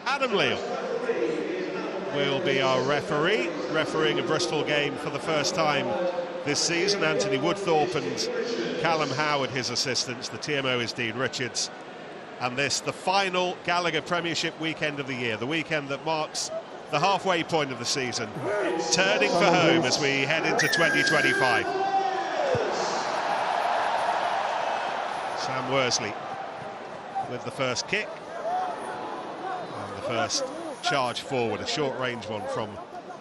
Adam Leal will be our referee, refereeing a Bristol game for the first time this season. Anthony Woodthorpe and Callum Howard, his assistants. The TMO is Dean Richards. And this, the final Gallagher Premiership weekend of the year, the weekend that marks the halfway point of the season, turning for home as we head into 2025. Sam Worsley with the first kick, and the first charge forward, a short-range one from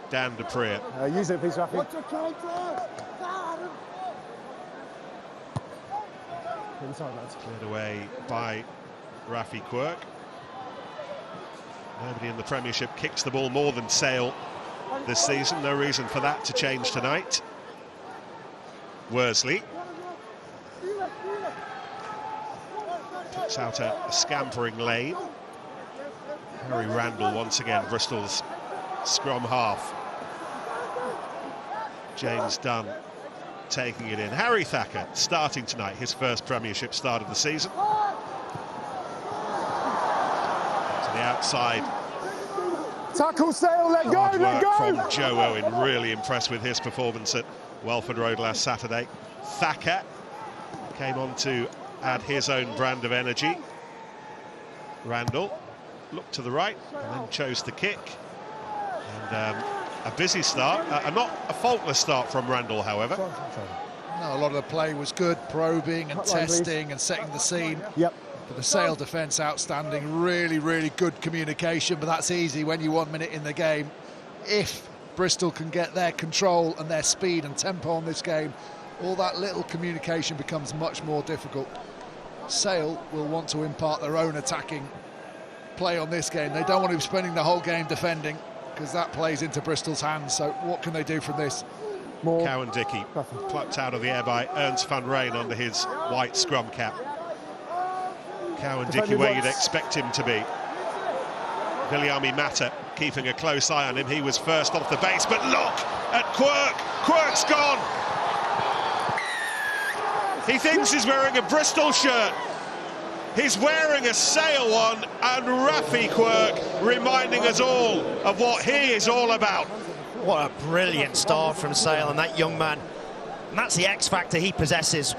Dan de Preez. Use it, please, Rafi. Cleared away by Rafi Quirk. Nobody in the Premiership kicks the ball more than Sale this season. No reason for that to change tonight. Worsley puts out a scampering lane. Harry Randall once again, Bristol's scrum half. James Dunn taking it in. Harry Thacker starting tonight, his first Premiership start of the season. To the outside. Tackle, Sale, let go, let go! From Joe Owen, really impressed with his performance at Welford Road last Saturday. Thacker came on to add his own brand of energy. Randall looked to the right and then chose to kick. And a busy start, not a faultless start from Randall, however. No, a lot of the play was good, probing and testing and setting the scene. Yep. But the Sale defence outstanding, really, really good communication, but that's easy when you're 1 minute in the game. If Bristol can get their control and their speed and tempo on this game, all that little communication becomes much more difficult. Sale will want to impart their own attacking play on this game. They don't want to be spending the whole game defending, because that plays into Bristol's hands. So what can they do from this? Cowan Dickey plucked out of the air by Ernst van Rijn under his white scrum cap. Cowan Dickey where you'd expect him to be. Viliami Mata keeping a close eye on him. He was first off the base, but look at Quirk. Quirk's gone. He thinks he's wearing a Bristol shirt. He's wearing a Sale one, and Rafi Quirk reminding us all of what he is all about. What a brilliant start from Sale and that young man. And that's the X factor he possesses.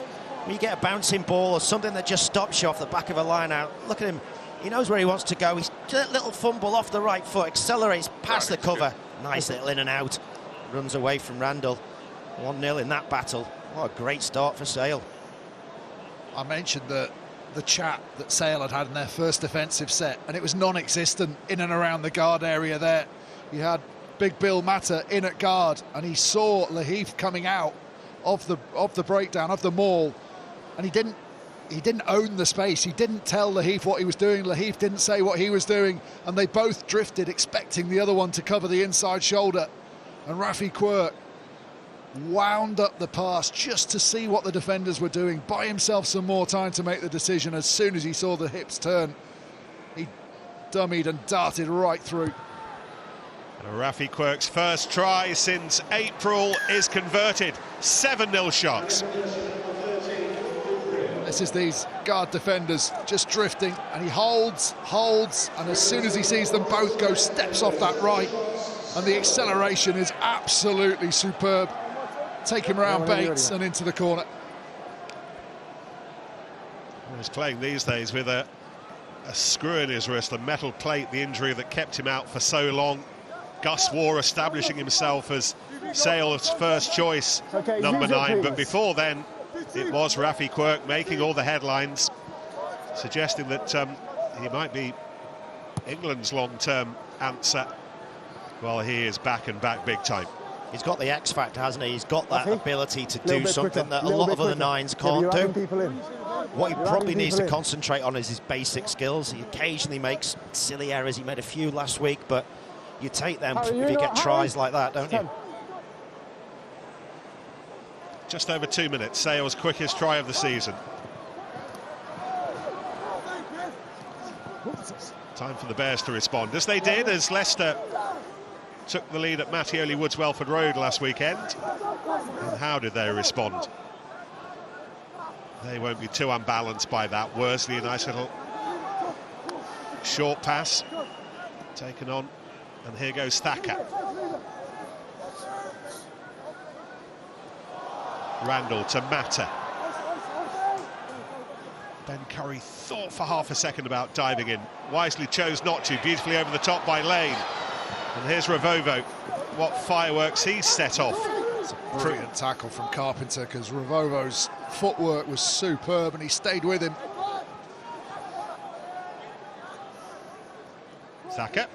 When you get a bouncing ball or something that just stops you off the back of a line out, look at him. He knows where he wants to go. He's just a little fumble off the right foot, accelerates past the cover. Nice little in and out. Runs away from Randall. 1-0 in that battle. What a great start for Sale. I mentioned the chat that Sale had in their first defensive set, and it was non-existent in and around the guard area there. You had Big Bill Mata in at guard, and he saw Laheath coming out of the breakdown, of the maul, and he didn't own the space. He didn't tell Laheath what he was doing. Laheath didn't say what he was doing, and they both drifted, expecting the other one to cover the inside shoulder. And Rafi Quirk wound up the pass just to see what the defenders were doing, buy himself some more time to make the decision. As soon as he saw the hips turn, he dummied and darted right through. Rafi Quirk's first try since April is converted. 7-0 shots. This is these guard defenders just drifting, and he holds, and as soon as he sees them both go, steps off that right, and the acceleration is absolutely superb. Take him around Bates and into the corner. He's playing these days with a screw in his wrist, a metal plate, the injury that kept him out for so long. Gus Warr establishing himself as Sale's first choice, number 9, but before then it was Rafi Quirk making all the headlines, suggesting that he might be England's long-term answer. Well, he is back and back big time. He's got the X factor, hasn't he? He's got that ability to do something that a lot of other 9s can't do. What he probably needs to concentrate on is his basic skills. He occasionally makes silly errors. He made a few last week, but you take them if you get tries like that, don't you? Just over 2 minutes, Sale's quickest try of the season. Time for the Bears to respond, as they did, as Leicester took the lead at Mattioli Woods Welford Road last weekend. And how did they respond? They won't be too unbalanced by that. Worsley, a nice little short pass. taken on, and here goes Thacker. Randall to Matter. Ben Curry thought for half a second about diving in, wisely chose not to. Beautifully over the top by Lane. And here's Ravovo. What fireworks he's set off. It's a brilliant tackle from Carpenter, because Ravovo's footwork was superb and he stayed with him. Thacker.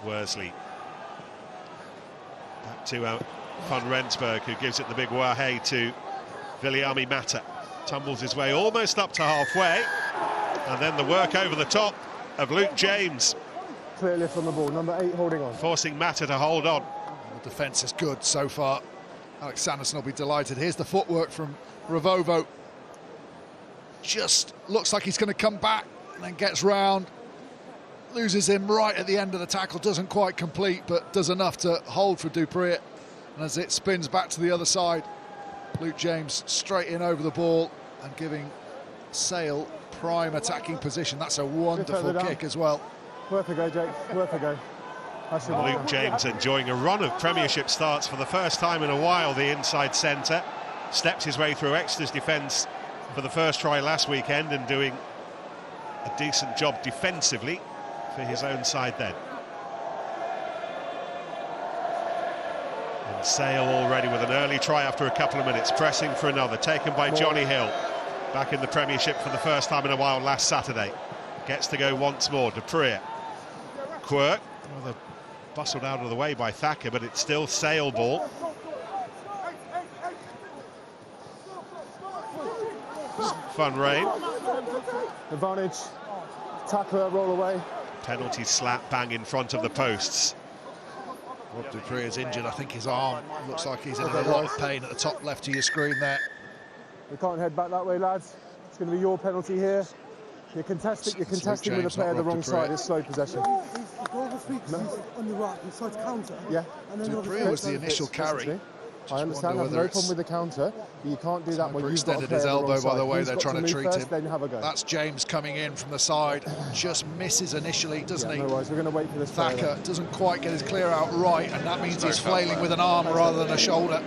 Worsley. Back to Van Rensburg, who gives it the big wahe to Viliami Mata. Tumbles his way almost up to halfway. And then the work over the top of Luke James. Clear lift on the ball, number 8 holding on. Forcing Mata to hold on. The defence is good so far. Alex Sanderson will be delighted. Here's the footwork from Ravovo. Just looks like he's going to come back and then gets round. Loses him right at the end of the tackle. Doesn't quite complete, but does enough to hold for Dupree. And as it spins back to the other side, Luke James straight in over the ball and giving Sale prime attacking position. That's a wonderful kick as well. Worth a go, Jake. Worth a go. Luke James enjoying a run of Premiership starts for the first time in a while, the inside centre. Stepped his way through Exeter's defence for the first try last weekend and doing a decent job defensively for his own side then. And Sale already with an early try after a couple of minutes, pressing for another, taken by Johnny Hill. Back in the Premiership for the first time in a while last Saturday. Gets to go once more, Dupree. Quirk, rather bustled out of the way by Thacker, but it's still Sale ball. Fun rain. Advantage. Tackler, roll away. Penalty slap bang in front of the posts. Rob Dupree is injured. I think his arm looks like he's in a lot of pain at the top left of your screen there. We can't head back that way, lads. It's going to be your penalty here. You're contesting with a player the wrong side. It's slow possession. On the right, he tried to counter. Yeah. Dupree was the initial carry. I understand, I have no problem with the counter, but you can't do that when you've extended his elbow by the way they're trying to treat him. Then have a go. That's James coming in from the side, just misses initially, doesn't he? No worries, we're going to wait for this. Thacker doesn't quite get his clear out right, and that means he's flailing with an arm rather than a shoulder.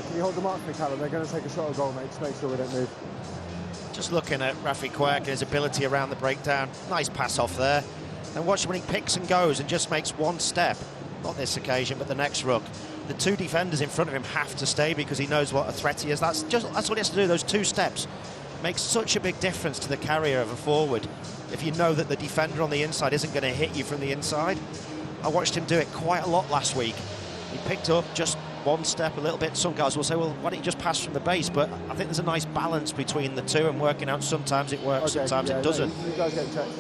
Can you hold the mark for me, Callum? They're going to take a shot at goal, mate. Just make sure we don't move. Just looking at Rafi Quirk and his ability around the breakdown. Nice pass off there. And watch when he picks and goes and just makes one step. Not this occasion, but the next ruck. The two defenders in front of him have to stay because he knows what a threat he is. That's what he has to do, those 2 steps. Makes such a big difference to the carrier of a forward. If you know that the defender on the inside isn't going to hit you from the inside. I watched him do it quite a lot last week. He picked up just one step a little bit. Some guys will say, well, why don't you just pass from the base? But I think there's a nice balance between the two and working out. Sometimes it works, sometimes it doesn't. You guys get checked.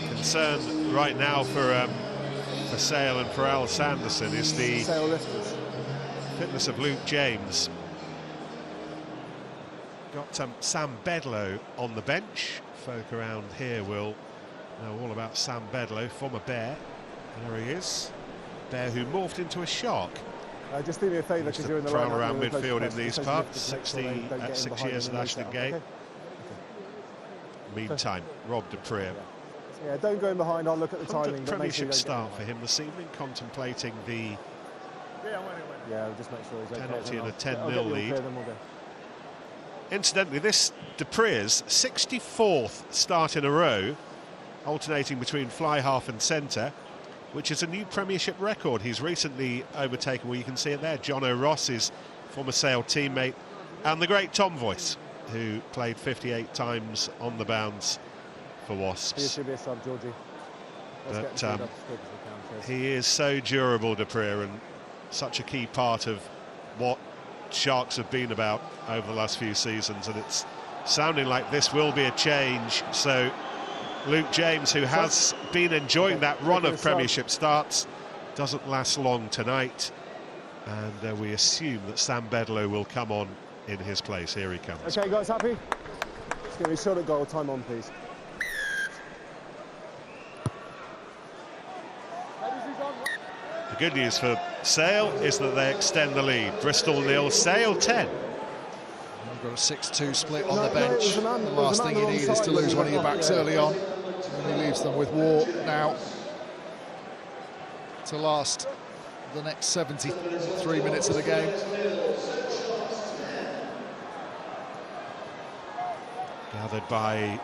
Concern right now for Sale and for Al Sanderson is the fitness of Luke James. Got Sam Bedlow on the bench. Folk around here will know all about Sam Bedlow, former Bear. There he is. Bear who morphed into a shark. Just do me a favour because you're in the line. Prowl around midfield in these parts. 6 years in Ashton game. Meantime, Rob Dupree. Yeah, don't go in behind. I'll look at the timing. Premiership start for him this evening, contemplating the just make sure he's penalty in a 10-0 lead. Incidentally, this Dupree's 64th start in a row, alternating between fly half and centre, which is a new Premiership record. He's recently overtaken, well, you can see it there, John O'Ross, his former Sale teammate, and the great Tom Voice, who played 58 times on the bounce for Wasps. He should be a sub, Georgie. But he is so durable, Dupree, and such a key part of what Sharks have been about over the last few seasons, and it's sounding like this will be a change. So Luke James, who has been enjoying that run of Premiership starts, doesn't last long tonight, and we assume that Sam Bedlow will come on in his place. Here he comes. Okay, guys, happy? Just give me a shot at goal. Time on, please. The good news for Sale is that they extend the lead. Bristol 0, Sale 10. You've got a 6-2 split on the bench. The last thing you need is to lose one of your backs early on. And he leaves them with War now to last the next 73 minutes of the game. Gathered by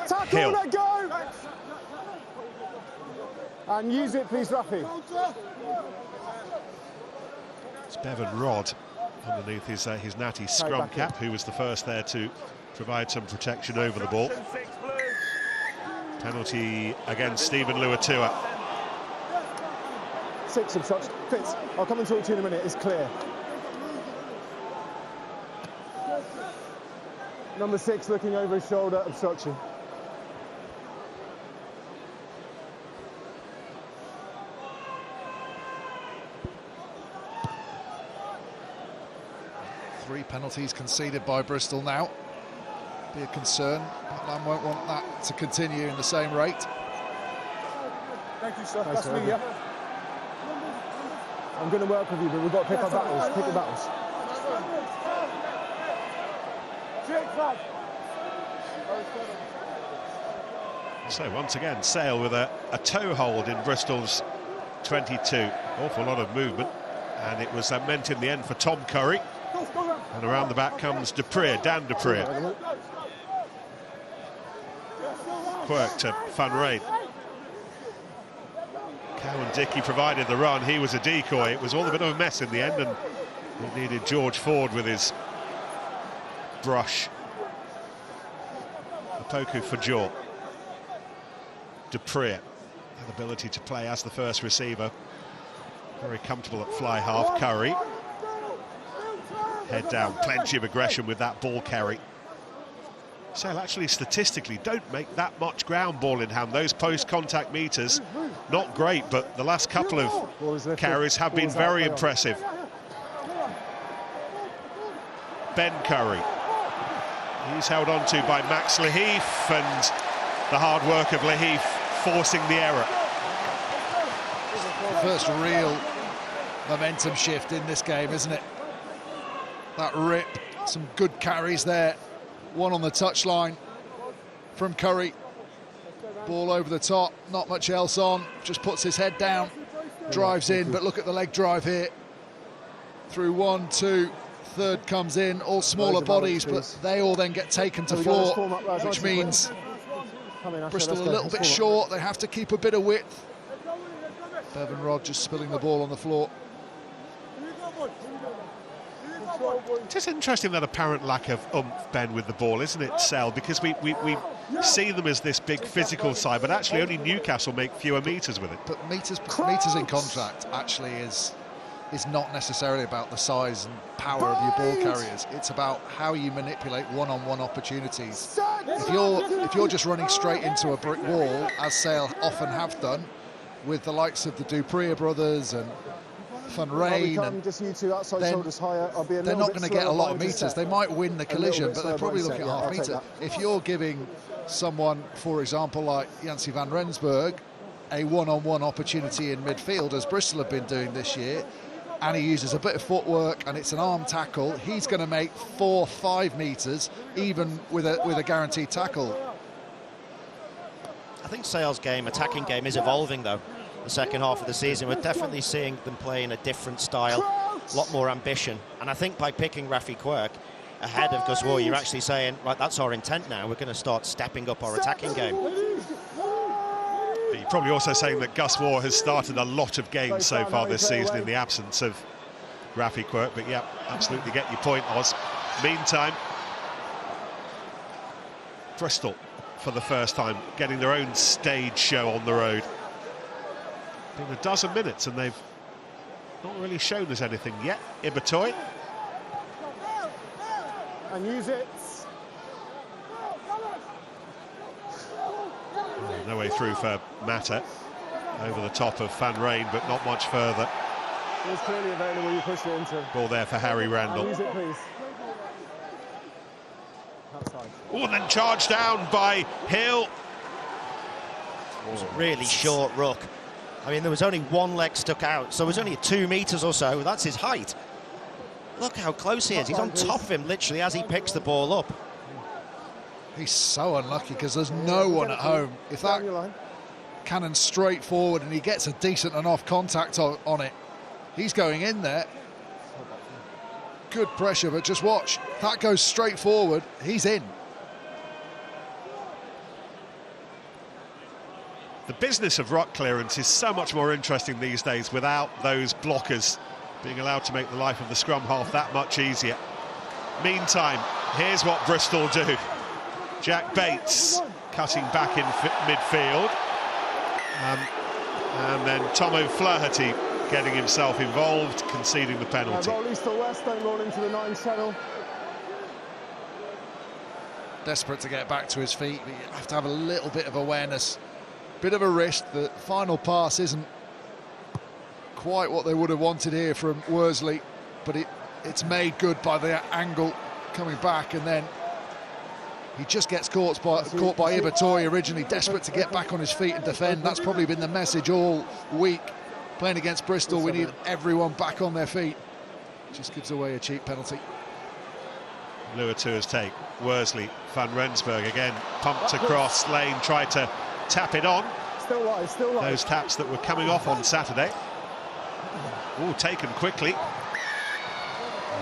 Tackle, Hill. let go! And use it, please, Rafi. It's Bevan Rod underneath his natty scrum cap, who was the first there to provide some protection over the ball. Penalty against Stephen Luatua. 6 obstruction. Fitz, I'll come and talk to you in a minute. It's clear. Number 6 looking over his shoulder, obstruction. Three penalties conceded by Bristol now. Be a concern. Lam won't want that to continue in the same rate. Thank you, sir. That's me, yeah. I'm going to work with you, but we've got to pick our battles. Pick the battles. So once again, Sale with a toe hold in Bristol's 22. Awful lot of movement, and it was meant in the end for Tom Curry. And around the back comes Dupree, Dan Dupree. Quirk to Van Rijn. Cowan Dickey provided the run. He was a decoy. It was all a bit of a mess in the end, and it needed George Ford with his brush. Opoku for jaw. Dupree, an ability to play as the first receiver. Very comfortable at fly half. Curry. Head down, plenty of aggression with that ball carry. Sale actually statistically don't make that much ground ball in hand. Those post-contact meters, not great, but the last couple of carries have been very impressive. Ben Curry. He's held on to by Max Laheef, and the hard work of Laheef forcing the error. First real momentum shift in this game, isn't it? That rip, some good carries there. One on the touchline from Curry. Ball over the top, not much else on. Just puts his head down, drives in, but look at the leg drive here. Through 1, 2, third comes in, all smaller bodies, but they all then get taken to floor, which means Bristol a little bit short. They have to keep a bit of width. Bevan Rod just spilling the ball on the floor. It's just interesting, that apparent lack of oomph, Ben, with the ball, isn't it, Sel? Because we see them as this big physical side, but actually only Newcastle make fewer meters with it. But meters in contract actually is not necessarily about the size and power of your ball carriers. It's about how you manipulate one-on-one opportunities. If you're just running straight into a brick wall, as Sale often have done, with the likes of the Dupree brothers and Van Rijn, they're not going to get a lot of meters. They might win the collision, but they're probably looking at half meter. If you're giving someone, for example, like Jancy van Rensburg, a one-on-one opportunity in midfield, as Bristol have been doing this year, and he uses a bit of footwork and it's an arm tackle, he's going to make 4-5 meters, even with a guaranteed tackle. I think Sale's game, attacking game, is evolving though. The second half of the season, we're definitely seeing them play in a different style, a lot more ambition. And I think by picking Rafi Quirk ahead of Gus War, you're actually saying, right, that's our intent now. We're going to start stepping up our attacking game. You're probably also saying that Gus War has started a lot of games so far this season in the absence of Rafi Quirk. But yeah, absolutely get your point, Oz. Meantime, Bristol, for the first time, getting their own stage show on the road. Been a dozen minutes and they've not really shown us anything yet. Ibatoy. And use it. No way through for Mata. Over the top of Van Rijn, but not much further. It was clearly available, you pushed it into. Ball there for Harry Randall. Use it, please. Oh, and then charged down by Hill. It was a really short ruck. I mean, there was only one leg stuck out, so it was only 2 metres or so. That's his height. Look how close he is. He's on top of him, literally, as he picks the ball up. He's so unlucky because there's no one at home. If that cannon's straight forward and he gets a decent enough contact on it, he's going in there. Good pressure, but just watch. That goes straight forward. He's in. The business of ruck clearance is so much more interesting these days without those blockers being allowed to make the life of the scrum half that much easier. Meantime, here's what Bristol do. Jack Bates cutting back in midfield. And then Tom O'Flaherty getting himself involved, conceding the penalty. Roll east or west, don't roll into the 9 channel. Desperate to get back to his feet, but you have to have a little bit of awareness. Bit of a risk. The final pass isn't quite what they would have wanted here from Worsley, but it's made good by the angle coming back, and then he just gets caught by Ibatoy originally, desperate to get back on his feet and defend. That's probably been the message all week. Playing against Bristol, we need everyone back on their feet. Just gives away a cheap penalty. Luatua's take. Worsley, Van Rensburg again, pumped across lane, tried to tap it on. Still live, still live. Those taps that were coming off on Saturday. All taken quickly.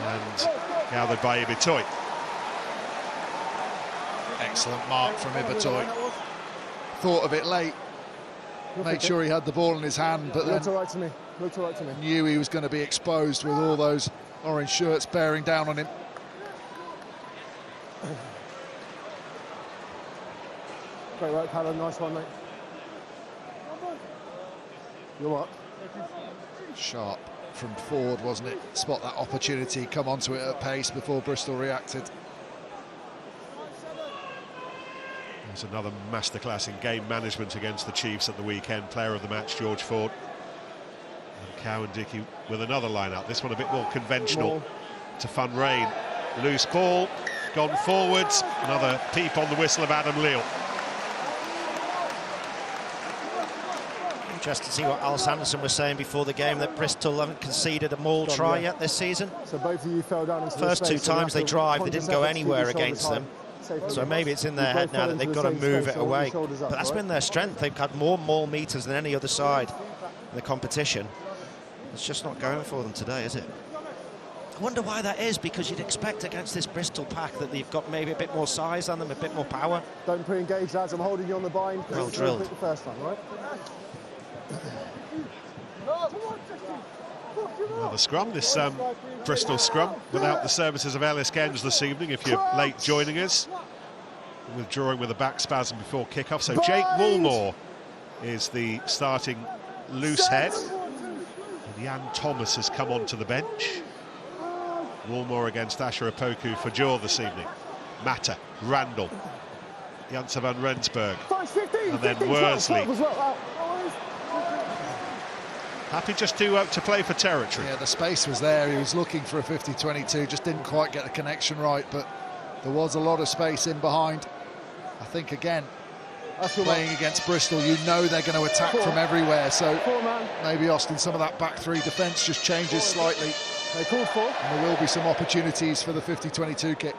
And gathered by Ibatoy. Excellent mark from Ibatoy. Thought of it late. Made sure he had the ball in his hand, but then looked all right to me. Looked all right to me. Knew he was going to be exposed with all those orange shirts bearing down on him. Great work, Callum. Nice one, mate. You're what? Sharp from Ford, wasn't it? Spot that opportunity, come onto it at pace before Bristol reacted. There's another masterclass in game management against the Chiefs at the weekend. Player of the match, George Ford. And Cowan-Dickey with another line-out. This one a bit more conventional to Fun Rain. Loose ball, gone forwards. Another peep on the whistle of Adam Leal. Interested to see what Al Sanderson was saying before the game, that Bristol haven't conceded a maul try yet this season. So both of you fell down into First 2 times they drive, they didn't go anywhere against them. So maybe it's in their head now that they've got to move it away. But that's been their strength. They've had more maul meters than any other side in the competition. It's just not going for them today, is it? I wonder why that is, because you'd expect against this Bristol pack that they've got maybe a bit more size than them, a bit more power. Don't pre-engage, lads. I'm holding you on the bind. Well drilled. The first time, right? Another scrum, this Bristol scrum, without the services of Ellis Gens this evening, if you're late joining us. Withdrawing with a back spasm before kick-off. So Jake Woolmore is the starting loose head. And Jan Thomas has come onto the bench. Woolmore against Asher Opoku for Jaw this evening. Mata, Randall, Janssen van Rensburg, and then Worsley. Happy just to play for territory. Yeah, the space was there. He was looking for a 50-22, just didn't quite get the connection right, but there was a lot of space in behind. I think, again, playing against Bristol, you know they're going to attack from everywhere, so maybe Austin, some of that back 3 defence just changes slightly. They called for. And there will be some opportunities for the 50-22 kick.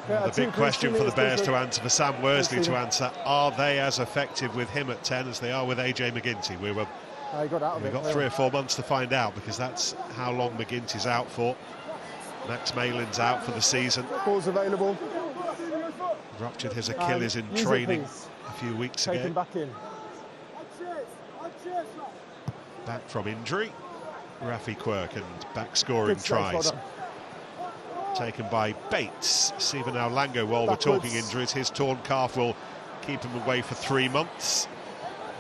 The big question for the Bears to answer, for Sam Worsley to answer, are they as effective with him at 10 as they are with AJ McGinty? We've got 3 or 4 months to find out, because that's how long McGinty's out for. Max Malin's out for the season. Balls available. Ruptured his Achilles in training a few weeks ago. Taken back in. Back from injury. Rafi Quirk, and back scoring tries. Taken by Bates. Stephen Aulango, while we're talking injuries, his torn calf will keep him away for 3 months.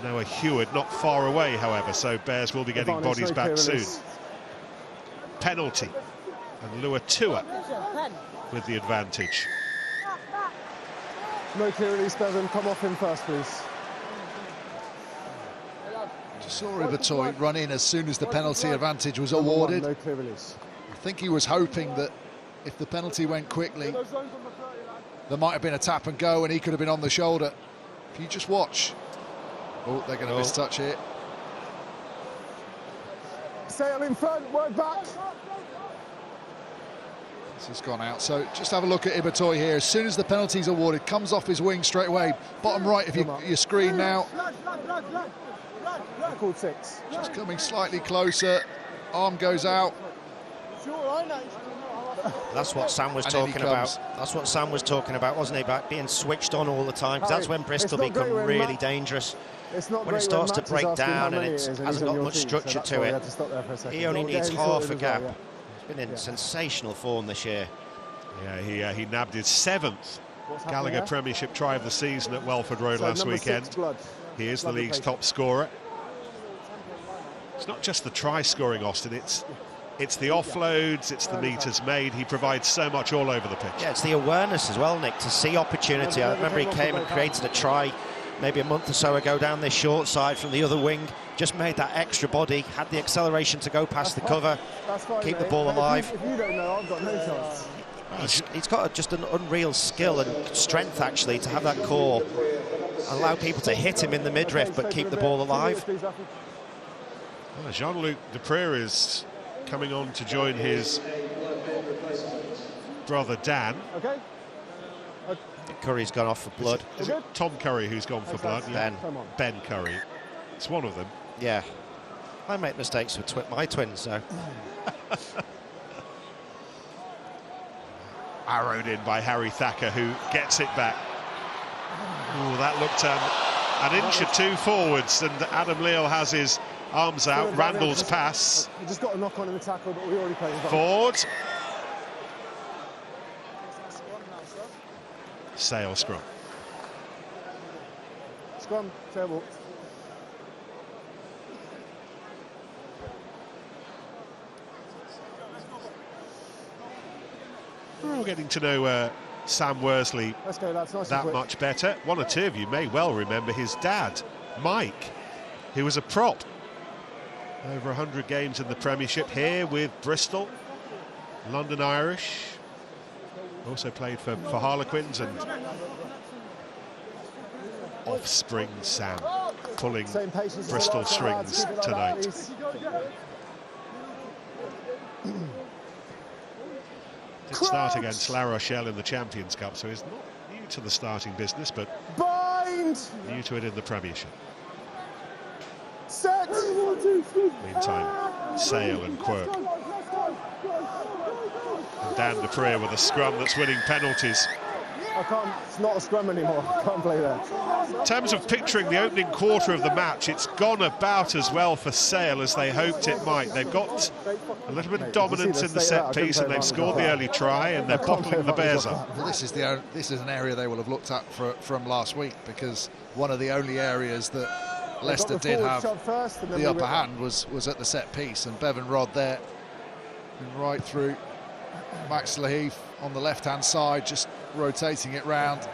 Noah Heward not far away, however, so Bears will be getting bodies back soon. Penalty, and Luatua with the advantage. No clear release, Bevan. Come off him first, please. Just saw Ibatoy run in as soon as the penalty advantage was awarded. No clear release. I think he was hoping that if the penalty went quickly, there might have been a tap and go and he could have been on the shoulder. If you just watch, Oh, they're going to mistouch here. Sale in front, work back. This has gone out. So just have a look at Ibatoy here. As soon as the penalty's awarded, comes off his wing straight away. Bottom right of your screen now. Called 6. Just coming slightly closer. Arm goes out. That's what Sam was talking about. That's what Sam was talking about, wasn't he? About being switched on all the time, because that's when Bristol become really dange's. When it starts to break down and it hasn't got much structure to it. He only needs half a gap. He's been in sensational form this year. Yeah, he nabbed his 7th Gallagher Premiership try of the season at Welford Road last weekend. He is the league's top scorer. It's not just the try scoring, Austin, it's the offloads, it's the meters made. He provides so much all over the pitch. Yeah, it's the awareness as well, Nick, to see opportunity. I remember he came and created a try maybe a month or so ago down this short side from the other wing, just made that extra body, had the acceleration to go past the cover, keep the ball alive. If you don't know, I've got no chance. He's got just an unreal skill and strength, actually, to have that core, allow people to hit him in the midriff but keep the ball alive. Well, Jean-Luc Deprez is coming on to join his brother Dan. Okay. Curry's gone off for blood. Is it Tom Curry who's gone for blood? Ben Curry. It's one of them. Yeah. I make mistakes with my twins, so. Arrowed in by Harry Thacker, who gets it back. Oh, that looked an inch or two forwards, and Adam Leal has his arms out. Randall's pass. We just got a knock on in the tackle, but we already played. Forward. Sale scrum. Scrum, terrible. We're getting to know Sam Worsley that much better. One or two of you may well remember his dad, Mike, who was a prop. Over 100 games in the Premiership here with Bristol, London Irish. Also played for Harlequins, and offspring Sam pulling Bristol strings tonight. Did start against La Rochelle in the Champions Cup, so he's not new to the starting business, but new to it in the Premiership. Set. Meantime, Sale and Quirk. And Dan Deprez with a scrum that's winning penalties. It's not a scrum anymore. I can't play that. In terms of picturing the opening quarter of the match, it's gone about as well for Sale as they hoped it might. They've got a little bit of dominance in the set piece, and they've scored the early try, and they're bottling the Bears up. Well, this is an area they will have looked at from last week, because one of the only areas that Leicester did have the upper hand was at the set piece, and Bevan Rodd there, right through Max Laheath on the left-hand side, just rotating it round.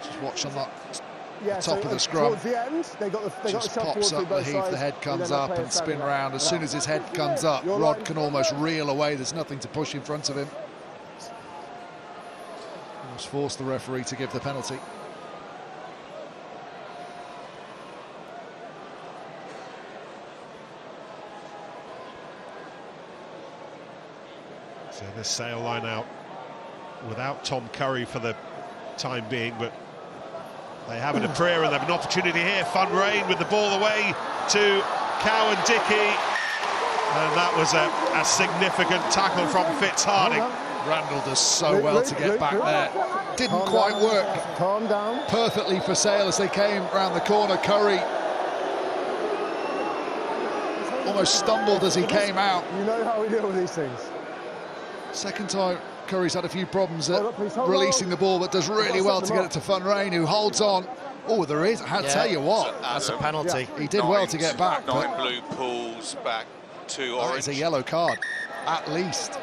Just watch on the top of the scrum. Towards the end, they got the just pops up Laheath, the head comes up and spin round. As soon as his head comes up, Rod can almost reel away. There's nothing to push in front of him. Almost force the referee to give the penalty. So this Sale line out without Tom Curry for the time being, but they have a prayer and they have an opportunity here. Fun Rain with the ball away to Cowan Dickey, and that was a significant tackle from Fitzharding. Randall does so well to get back there. Didn't quite work perfectly for Sale as they came around the corner. Curry almost stumbled as he came out. You know how we deal with these things. Second time Curry's had a few problems at releasing the ball, but does really well to get it to Fun Rain, who holds on. Oh, there is. I tell you what, that's a penalty. He did well to get back. 9 blue pulls back to orange. That is a yellow card, at least.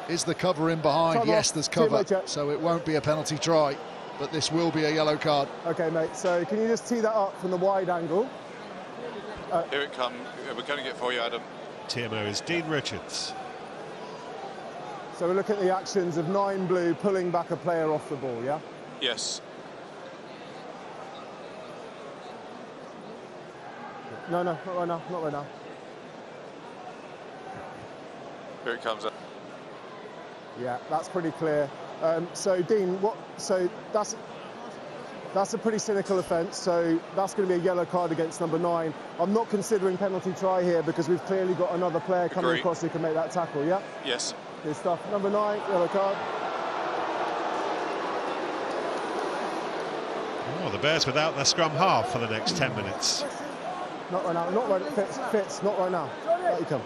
Is the cover in behind? Yes, there's cover, so it won't be a penalty try, but this will be a yellow card. Okay, mate, so can you just tee that up from the wide angle? Here it comes. We're going to get for you, Adam. TMO is Dean Richards. So we're looking at the actions of 9 blue pulling back a player off the ball, yeah? Yes. No, not right now, not right now. Here it comes. Yeah, that's pretty clear. So Dean, so that's a pretty cynical offence. So that's going to be a yellow card against number 9. I'm not considering penalty try here because we've clearly got another player coming across who can make that tackle. Yeah. Yes. Good stuff. Number 9, yellow card. Oh, the Bears without their scrum half for the next 10 minutes. Not right now. Not right. Fitz. Not right now. Out you come.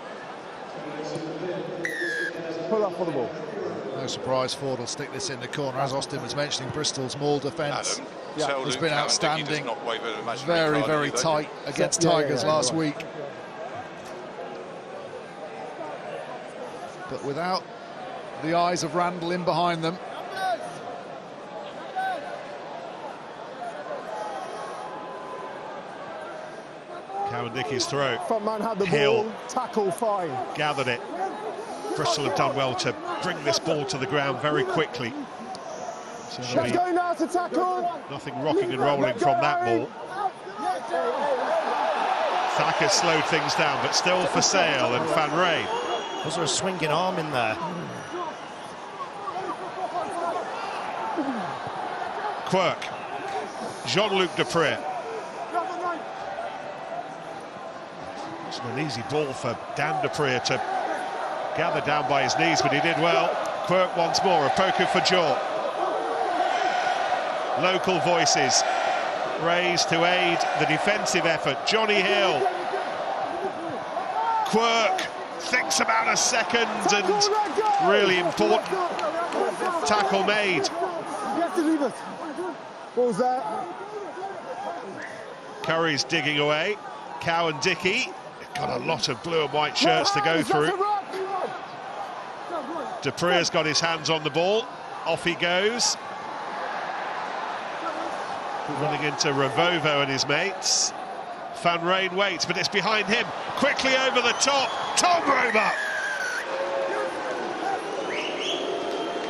Pull up for the ball. No surprise Ford will stick this in the corner. As Austin was mentioning, Bristol's maul defence has been outstanding. Very, very tight against Tigers last week. But without the eyes of Randall in behind them. Cowan-Dickey's throw. Front man had the Hill. ball. Tackle fine. Gathered it. Bristol have done well to bring this ball to the ground very quickly. So Let's go now to tackle. Nothing rocking and rolling from that ball. Thacker's slowed things down, but still for Sale and Van Rey. Was there a swinging arm in there? Quirk. Jean-Luc Dupré. It's an easy ball for Dan Dupré to gather down by his knees, but he did well. Quirk once more, a poker for Jaw. Local voices raised to aid the defensive effort. Johnny Hill. Quirk thinks about a second and really important tackle made. What was that? Curry's digging away. Cowan-Dickey got a lot of blue and white shirts to go through. Dupre's got his hands on the ball. Off he goes. Running into Ravovo and his mates. Van Rijn waits, but it's behind him. Quickly over the top. Tom Roebuck.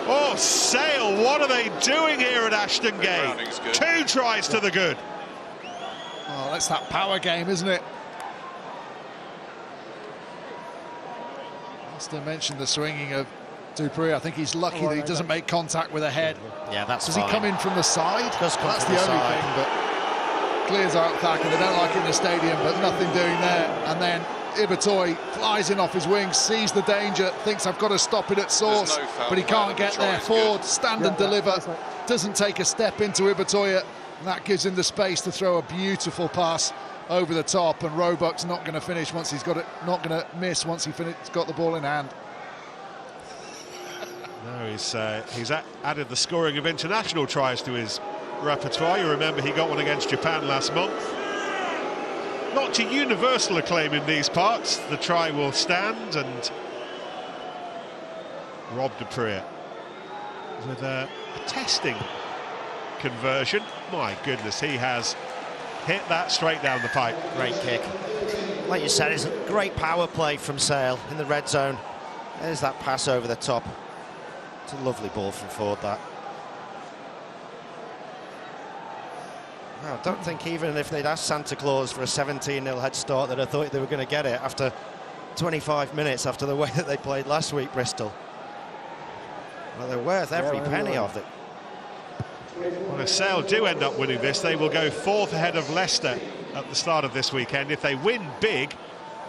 Oh, Sale, what are they doing here at Ashton Gate? 2 tries to the good. Oh, that's that power game, isn't it? Austin mentioned the swinging of Dupré. I think he's lucky that he doesn't make contact with a head. Yeah, that's Does fine. he come in from the side? Does come That's from the the only side. thing, but clears out Thacker. They don't like it in the stadium, but nothing doing there. And then Ibitoy flies in off his wings, sees the danger, thinks I've got to stop it at source, but he can't get there. Ford, stand and deliver, doesn't take a step into Ibitoy, and that gives him the space to throw a beautiful pass over the top, and Roebuck's not going to finish once he's got it, not going to miss once he's got the ball in hand. No, he's added the scoring of international tries to his repertoire. You remember he got one against Japan last month. Not to universal acclaim in these parts. The try will stand, and Rob Dupré with a testing conversion. My goodness, he has hit that straight down the pipe. Great kick. Like you said, it's a great power play from Sale in the red zone. There's that pass over the top. It's a lovely ball from Ford, that. I don't think even if they'd asked Santa Claus for a 17-0 head start that I thought they were going to get it after 25 minutes after the way that they played last week, Bristol. Well, they're worth every penny of it. Well, if Sale do end up winning this, they will go 4th ahead of Leicester at the start of this weekend. If they win big,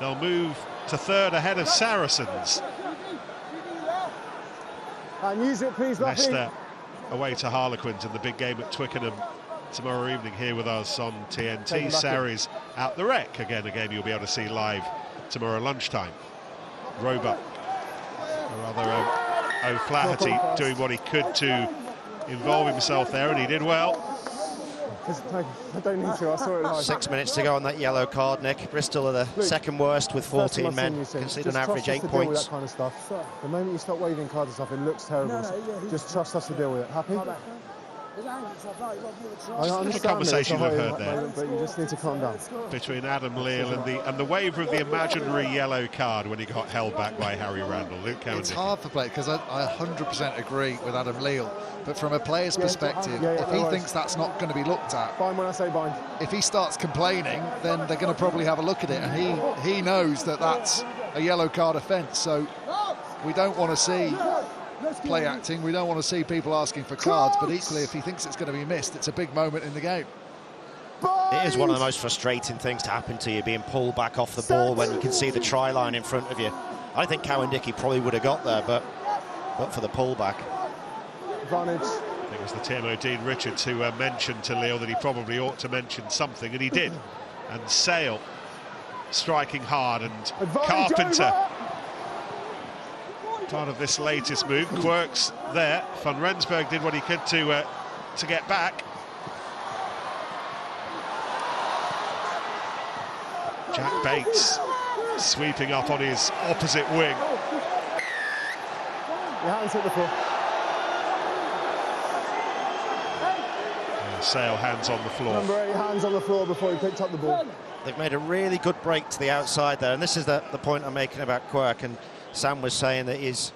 they'll move to 3rd ahead of Saracens. And use it, please, Leicester away to Harlequins in the big game at Twickenham tomorrow evening here with us on TNT. Sarries at the Rec, again a game you'll be able to see live tomorrow lunchtime. Roebuck, rather O'Flaherty, doing what he could to involve himself there, and he did well. I don't need to, I saw it live. 6 minutes to go on that yellow card, Nick. Bristol are the second worst with 14 men, conceded an average 8 points. That kind of stuff. The moment you start waving cards and stuff, it looks terrible. Just trust us to deal with it. Happy? I understand the conversation it's a we've high heard there. moment, but you just need to calm down. Between Adam Leal and the waiver of the imaginary yellow card when he got held back by Harry Randall. Luke Cowan. It's hard for play because I 100% agree with Adam Leal, but from a player's perspective, if he thinks that's not going to be looked at, Bind when I say bind. if he starts complaining, then they're going to probably have a look at it, and he knows that that's a yellow card offence. So we don't want to see play acting, we don't want to see people asking for cards, but equally if he thinks it's going to be missed, it's a big moment in the game. It is one of the most frustrating things to happen to you, being pulled back off the ball when you can see the try line in front of you. I think Cowan-Dickey probably would have got there, but for the pullback. Advantage. I think it was the TMO Dean Richards who mentioned to Leal that he probably ought to mention something, and he did. And Sale striking hard, and Carpenter part of this latest move. Quirks there. Van Rensburg did what he could to get back. Jack Bates sweeping up on his opposite wing. Your hands hit the floor. Sale hands on the floor. Number 8, hands on the floor before he picked up the ball. They've made a really good break to the outside there, and this is the point I'm making about Quirk. And Sam was saying that he's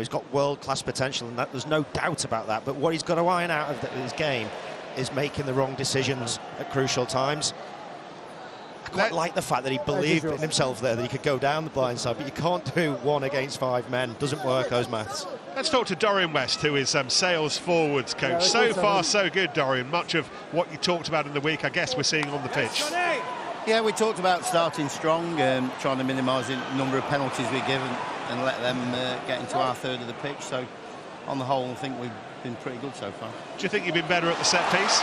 got world-class potential, and that there's no doubt about that. But what he's got to iron out of his game is making the wrong decisions at crucial times. I quite like the fact that he believed in himself there, that he could go down the blind side, but you can't do 1 against 5 men. Doesn't work, those maths. Let's talk to Dorian West, who is Sale's forwards coach. Yeah, so far, so good, Dorian. Much of what you talked about in the week, I guess we're seeing on the pitch. Yeah, we talked about starting strong, trying to minimise the number of penalties we give and let them get into our third of the pitch. So, on the whole, I think we've been pretty good so far. Do you think you've been better at the set piece?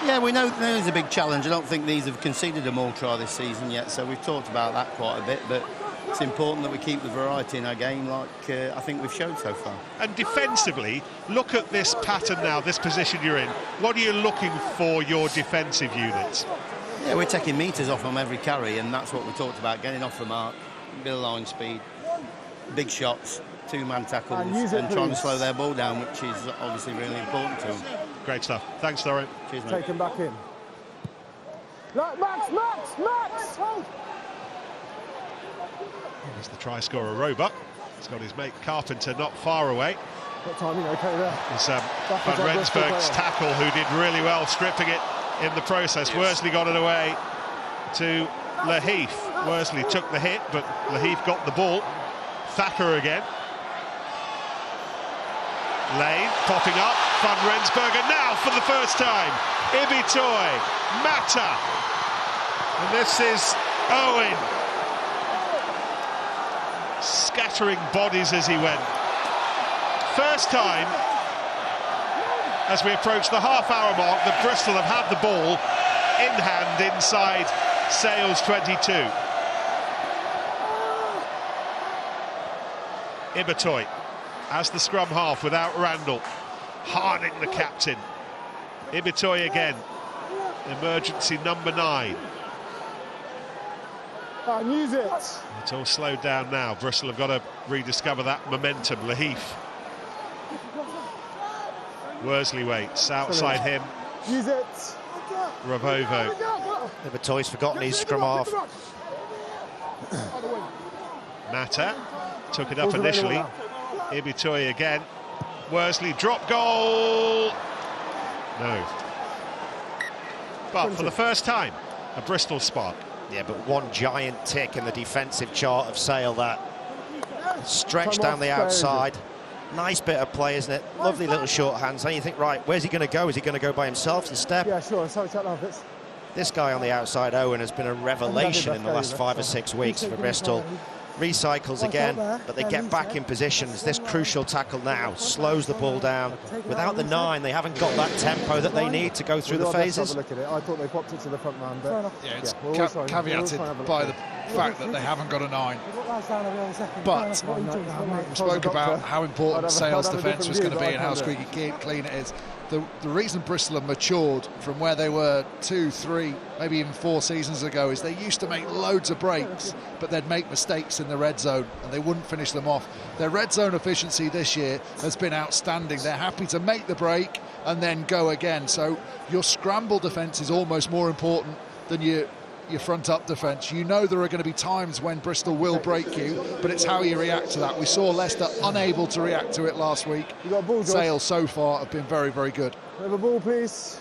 Yeah, we know there's a big challenge. I don't think these have conceded a maul try this season yet, so we've talked about that quite a bit. But it's important that we keep the variety in our game, like I think we've showed so far. And defensively, look at this pattern now, this position you're in. What are you looking for your defensive units? Yeah, we're taking metres off them every carry, and that's what we talked about, getting off the mark, bit of line speed, big shots, 2-man tackles, and trying to slow their ball down, which is obviously really important to them. Great stuff. Thanks, Dorian. Cheers, mate. Take him back in. Max! Here's the try scorer, Roebuck. He's got his mate Carpenter not far away. What timing? Okay, there. It's Van Rensburg's tackle, who did really well, stripping it in the process. Worsley got it away to Laheath. Worsley took the hit, but Laheath got the ball. Thacker again. Lane popping up. Van Rensburg, and now for the first time, Ibitoy, Mata, and this is Owen. Scattering bodies as he went. First time, as we approach the half-hour mark, that Bristol have had the ball in hand inside Sale's 22. Ibitoy as the scrum half without Randall. Harding, the captain. Ibitoy again. Emergency number 9. And use it. It's all slowed down now. Bristol have got to rediscover that momentum. Laheath. Worsley waits. Outside him. Use it. Ravovo. Ibitoy's forgotten his scrum half. Mata took it up initially. Ibitoy again. Worsley drop goal. No. But for the first time, a Bristol spark. Yeah, but one giant tick in the defensive chart of Sale that stretched down the outside. Nice bit of play, isn't it? Lovely little short hands. And you think, right, where's he going to go? Is he going to go by himself to step? Yeah, sure. Sorry, This guy on the outside, Owen, has been a revelation in the last 5 or 6 weeks for Bristol. Recycles again, but they get back in positions. This crucial tackle now slows the ball down. Without the 9, they haven't got that tempo that they need to go through the phases. Look at it. I thought they popped it to the front man, but yeah, it's caveated by the fact that they haven't got a 9. But we spoke about how important Sale's defence was going to be and how squeaky clean it is. the reason Bristol have matured from where they were 2, 3, maybe even 4 seasons ago is they used to make loads of breaks, but they'd make mistakes in the red zone and they wouldn't finish them off. Their red zone efficiency this year has been outstanding. They're happy to make the break and then go again. So your scramble defence is almost more important than your front up defence. You know there are going to be times when Bristol will break you, but it's how you react to that. We saw Leicester unable to react to it last week. You got a ball, Josh? Sale so far have been very, very good. Have a ball, please.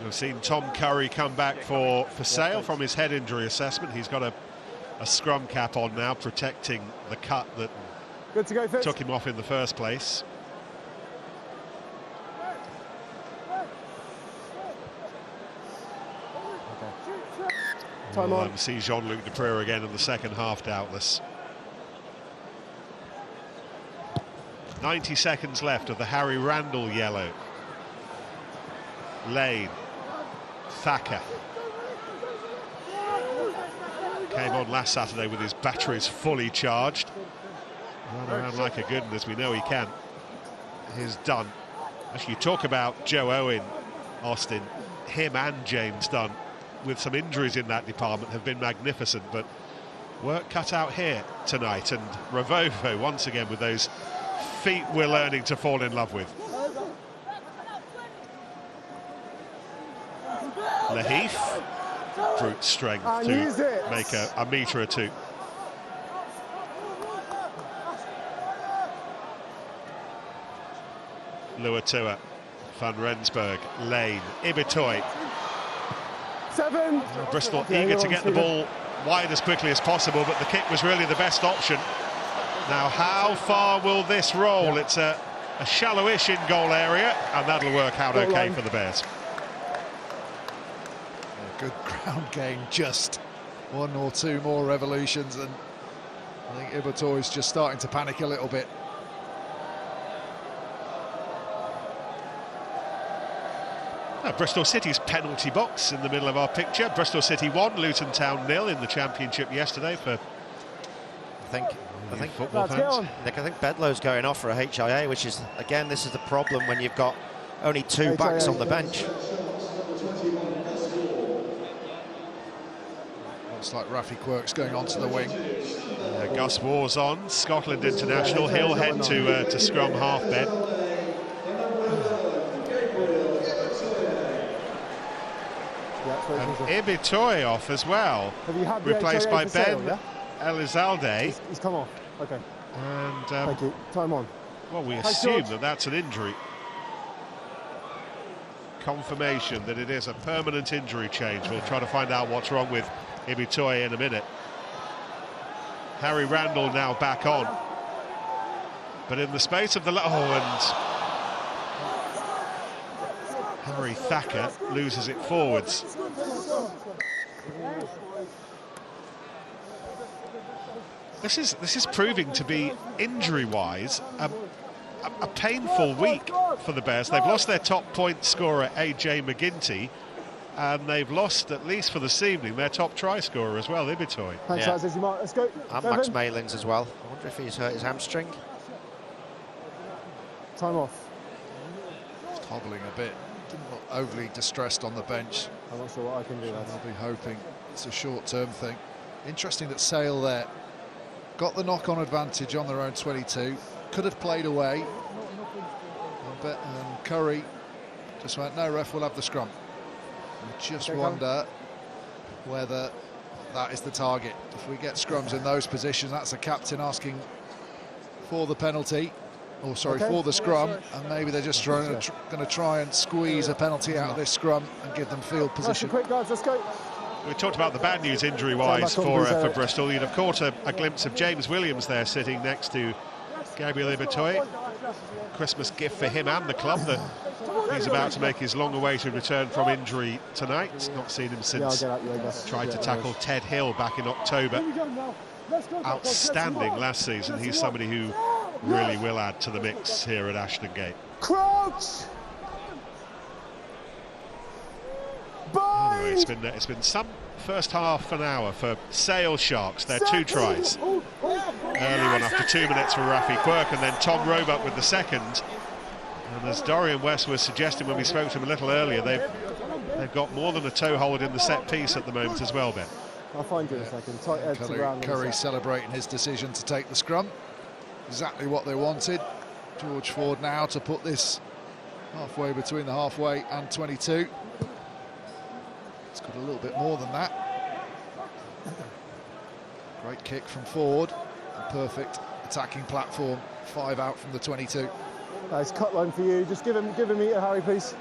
We've seen Tom Curry come back for Sale from his head injury assessment. He's got a scrum cap on now, protecting the cut that Good to go, Fitz. took him off in the first place. Time We'll on. see Jean-Luc Deprez again in the second half, doubtless. 90 seconds left of the Harry Randall yellow. Lane. Thacker. Came on last Saturday with his batteries fully charged. Run around like a good one, as we know he can. He's done. Actually, you talk about Joe Owen, Austin. Him and James Dunn, with some injuries in that department, have been magnificent, but work cut out here tonight. And Ravovo once again with those feet we're learning to fall in love with. Laheath, brute strength to make a metre or two. Luatua, Van Rensburg, Lane, Ibitoy. 7. Bristol eager to get the ball wide as quickly as possible, but the kick was really the best option. Now, how far will this roll? It's a shallowish in goal area, and that'll work out okay for the Bears. Good ground game, just 1 or 2 more revolutions, and I think Ibitoy's just starting to panic a little bit. Bristol City's penalty box in the middle of our picture. Bristol City 1, Luton Town 0 in the Championship yesterday for I think football fans. Nick, I think Bedlow's going off for a HIA, which is, again, this is the problem when you've got only 2 backs on the bench. Looks like Rafi Quirk's going onto the wing. Gus War's on, Scotland international. He'll head to scrum half-bed. And Ibitoy off as well, replaced by Ben Elizalde. He's come off. Okay. And thank you. Time on. Well, we assume that that's an injury. Confirmation that it is a permanent injury change. We'll try to find out what's wrong with Ibitoy in a minute. Harry Randall now back on, but in the space of the and Harry Thacker loses it forwards. This is proving to be, injury-wise, a painful week for the Bears. They've lost their top point scorer, AJ McGinty, and they've lost, at least for this evening, their top try scorer as well, Ibitoy. Thanks, guys. Let's go. And Max Malins as well. I wonder if he's hurt his hamstring. Time off. Just hobbling a bit. Didn't look overly distressed on the bench. I'm not sure what I can do. I'll be hoping it's a short-term thing. Interesting that Sale there got the knock-on advantage on their own 22. Could have played away. And Curry just went, no, ref, we'll have the scrum. You just wonder whether that is the target. If we get scrums in those positions, that's the captain asking for the penalty. Oh, sorry, for the scrum, and maybe they're just going to try and squeeze a penalty out of this scrum and give them field position. Quick, guys, let's go. We talked about the bad news injury-wise for Bristol. You'd have caught a glimpse of James Williams there sitting next to Gabriel Ibitoy. Christmas gift for him and the club that he's about to make his long-awaited return from injury tonight. Not seen him since tried to tackle Ted Hill back in October. Outstanding last season. He's somebody who really will add to the mix here at Ashton Gate. Crouch! Anyway, it's been some first half an hour for Sale Sharks. Their 2 tries. Early one after 2 minutes for Rafi Quirk, and then Tom Roebuck with the second. And as Dorian West was suggesting when we spoke to him a little earlier, they've got more than a toe hold in the set piece at the moment as well, Ben. I'll find you in a second. Tight head to ground. Curry celebrating his decision to take the scrum. Exactly what they wanted. George Ford now to put this halfway between the halfway and 22. It's got a little bit more than that. Great kick from Ford. A perfect attacking platform. 5 out from the 22. Nice cut line for you. Just give him meter, Harry, please.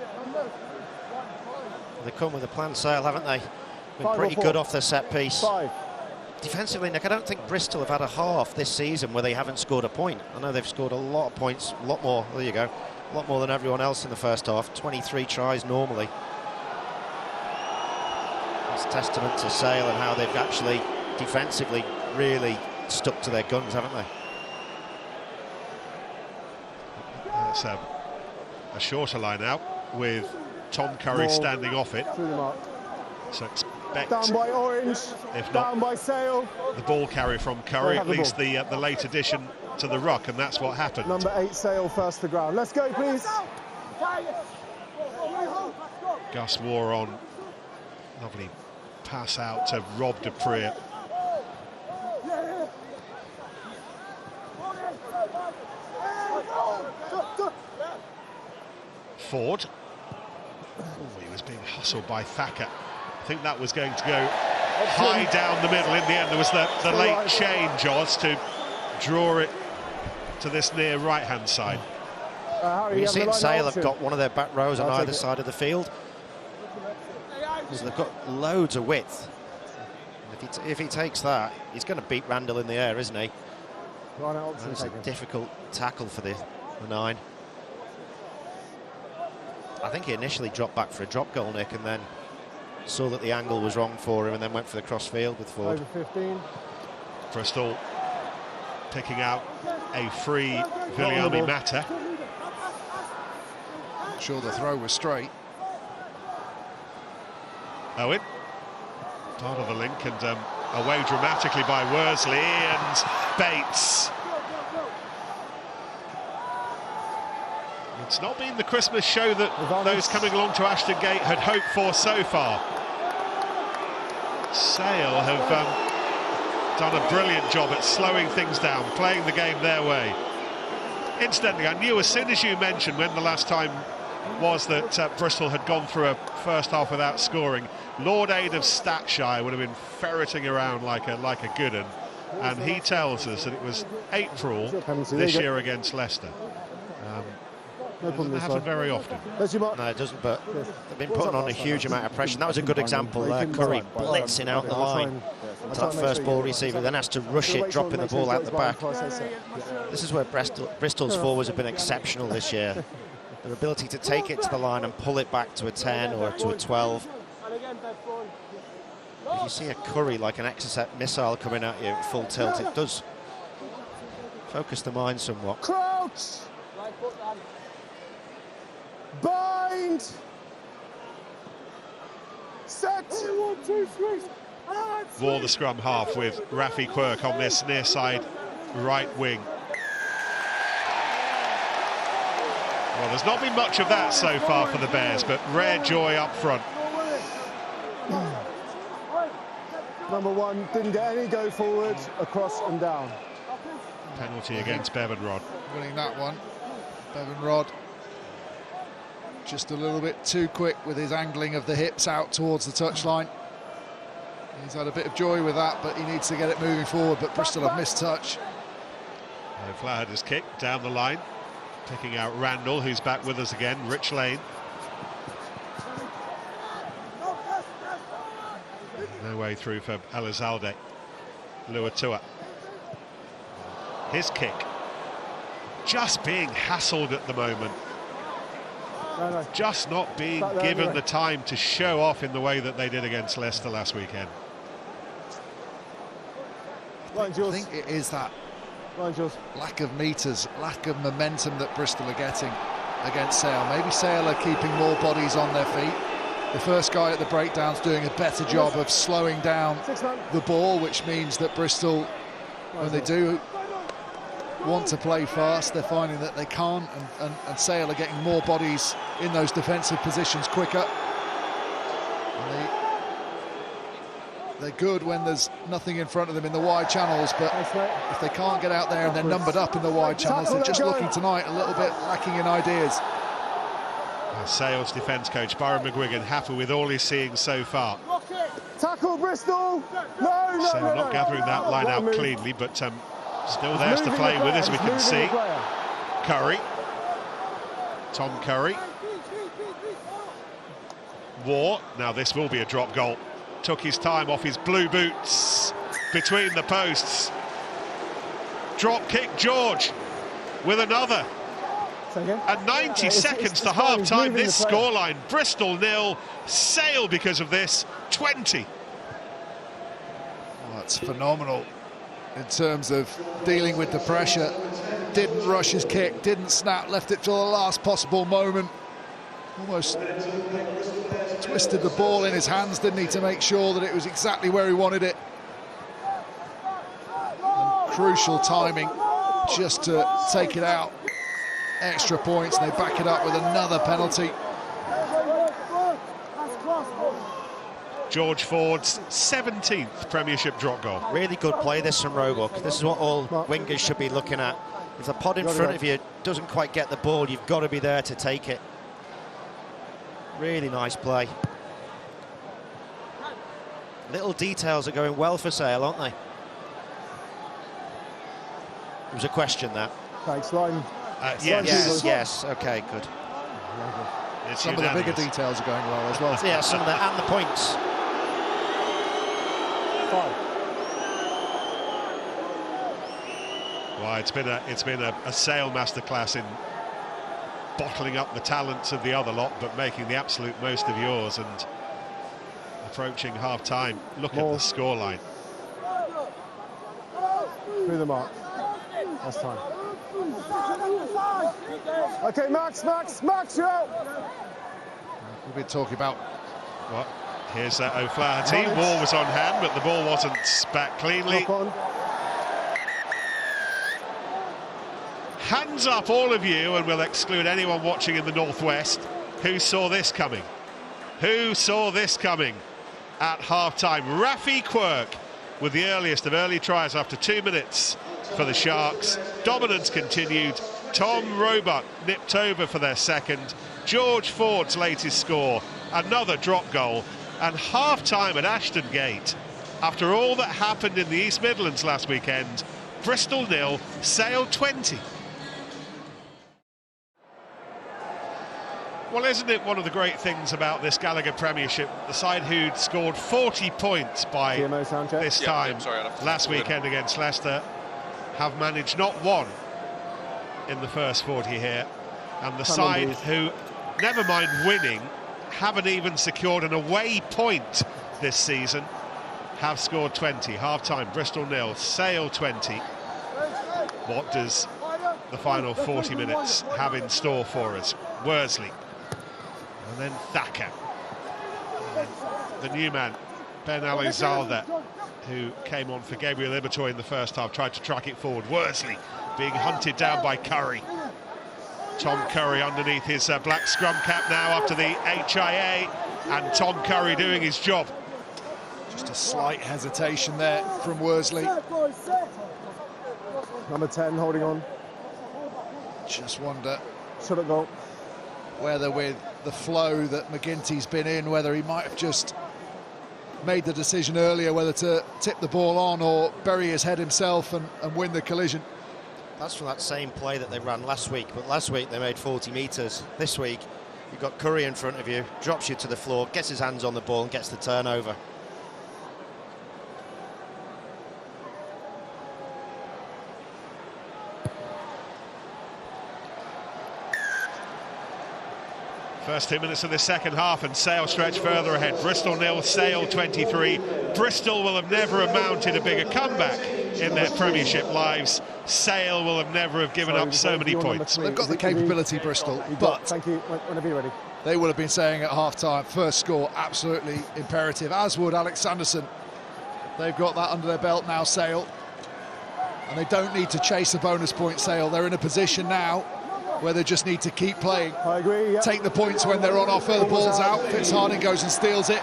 They come with a planned Sale, haven't they? Been pretty good off their set piece. 5. Defensively, Nick, I don't think Bristol have had a half this season where they haven't scored a point. I know they've scored a lot of points, a lot more. There you go. A lot more than everyone else in the first half. 23 tries normally. It's a testament to Sale and how they've actually defensively really stuck to their guns, haven't they? It's a shorter line out with Tom Curry standing off it. Through the mark. So expect, Down by Orange, if down not by Sale. the ball carry from Curry, at least the late addition to the ruck, and that's what happened. Number 8 Sale first to ground. Let's go, please. Gus War on. Lovely pass out to Rob de Preez. Ford. Oh, he was being hustled by Thacker. I think that was going to go high down the middle. In the end, there was the late change, Oz, to draw it to this near right-hand side. You see Sale have got one of their back rows on either side of the field. So they've got loads of width. If he takes that, he's going to beat Randall in the air, isn't he? It's a difficult tackle for the 9. I think he initially dropped back for a drop goal, Nick, and then saw that the angle was wrong for him and then went for the cross field with Ford. Over 15. Bristol picking out a free Viliami Mata. Not sure the throw was straight. Owen, part of the link, and away dramatically by Worsley, and Bates. It's not been the Christmas show that those coming along to Ashton Gate had hoped for so far. Sale have done a brilliant job at slowing things down, playing the game their way. Incidentally, I knew as soon as you mentioned when the last time was that Bristol had gone through a first half without scoring, Lord Aid of Statshire would have been ferreting around like a good one, and he tells us that it was April this year against Leicester. No problem. Doesn't happen very often. No, it doesn't, but they've been putting on a huge amount of pressure. That was a good example there. Curry blitzing out the line to that first ball receiver, then has to rush it, dropping the ball out the back. This is where Bristol's forwards have been exceptional this year. Their ability to take it to the line and pull it back to a 10 or to a 12. If you see a Curry like an Exocet missile coming at you at full tilt, it does focus the mind somewhat. Crouch! Bind! Set! 1, 2, 3. War the scrum half with Rafi Quirk on this near side right wing. Well, there's not been much of that so far for the Bears, but rare joy up front. Number 1 didn't get any go forward, across and down. Penalty against Bevan Rod. Winning that one. Bevan Rod just a little bit too quick with his angling of the hips out towards the touchline. He's had a bit of joy with that, but he needs to get it moving forward, but Bristol have missed touch. Flaherty's kick down the line, picking out Randall, who's back with us again. Rich Lane. No way through for Elizalde. Luatua. His kick. Just being hassled at the moment. No. Just not being given the time to show off in the way that they did against Leicester last weekend. I think it is that lack of meters, lack of momentum that Bristol are getting against Sale. Maybe Sale are keeping more bodies on their feet. The first guy at the breakdown's doing a better job of slowing down the ball, which means that Bristol, when they do want to play fast. They're finding that they can't, and Sale are getting more bodies in those defensive positions quicker. And they're good when there's nothing in front of them in the wide channels, but if they can't get out there and they're numbered up in the wide channels, they're just looking tonight a little bit lacking in ideas. Sale's defence coach Byron McGuigan happy with all he's seeing so far. Tackle Bristol! No, Sale not gathering that line out cleanly, but still theirs to play with, as we can see. Curry. Tom Curry. War. Now this will be a drop goal. Took his time off his blue boots between the posts. Drop kick George with another. And 90 seconds to half-time, this scoreline. Bristol 0, Sale because of this, 20. Oh, that's phenomenal in terms of dealing with the pressure. Didn't rush his kick, didn't snap, left it till the last possible moment. Almost twisted the ball in his hands, didn't he, to make sure that it was exactly where he wanted it. And crucial timing just to take it out. Extra points, and they back it up with another penalty. George Ford's 17th Premiership drop goal. Really good play this from Roebuck. This is what all wingers should be looking at. If the pod in front of you doesn't quite get the ball, you've got to be there to take it. Really nice play. Little details are going well for Sale, aren't they? It was a question, that. Thanks, line. Yes, okay, good. Some of the bigger details are going well as well. Yeah, some of that, and the points. 5. Well, it's been a Sale masterclass in bottling up the talents of the other lot, but making the absolute most of yours. And approaching half-time, look at the scoreline. Through the mark. Last time. Okay, Max, you're out. We've been talking about what? Here's O'Flaherty. Wall was on hand, but the ball wasn't back cleanly. Hands up, all of you, and we'll exclude anyone watching in the northwest. Who saw this coming? Who saw this coming at half-time? Rafi Quirk with the earliest of early tries after 2 minutes for the Sharks. Dominance continued. Tom Roebuck nipped over for their second. George Ford's latest score, another drop goal. And half-time at Ashton Gate. After all that happened in the East Midlands last weekend, Bristol 0, Sale 20. Well, isn't it one of the great things about this Gallagher Premiership, the side who'd scored 40 points by this time last weekend against Leicester have managed not one in the first 40 here, and the side who, never mind winning, haven't even secured an away point this season, have scored 20. Half-time, Bristol 0, Sale 20. What does the final 40 minutes have in store for us? Worsley. And then Thacker. And then the new man, Ben Alizalda, who came on for Gabriel Ibitoy in the first half, tried to track it forward. Worsley being hunted down by Curry. Tom Curry underneath his black scrum cap now after the HIA, and Tom Curry doing his job. Just a slight hesitation there from Worsley. Number 10 holding on. Just wonder whether with the flow that McGinty's been in, whether he might have just made the decision earlier whether to tip the ball on or bury his head himself and win the collision. That's from that same play that they ran last week, but last week they made 40 metres. This week you've got Curry in front of you, drops you to the floor, gets his hands on the ball and gets the turnover. First 2 minutes of the second half, and Sale stretch further ahead. Bristol 0, Sale 23. Bristol will have never mounted a bigger comeback in their Premiership lives. Sale will have never have given up so many points. They've got the capability, Bristol, but thank you. Whenever you're ready. They would have been saying at half-time, first score absolutely imperative, as would Alex Sanderson. They've got that under their belt now, Sale. And they don't need to chase a bonus point, Sale. They're in a position now where they just need to keep playing. I agree, yeah. Take the points when they're on offer. The ball's out. Fitzharding goes and steals it.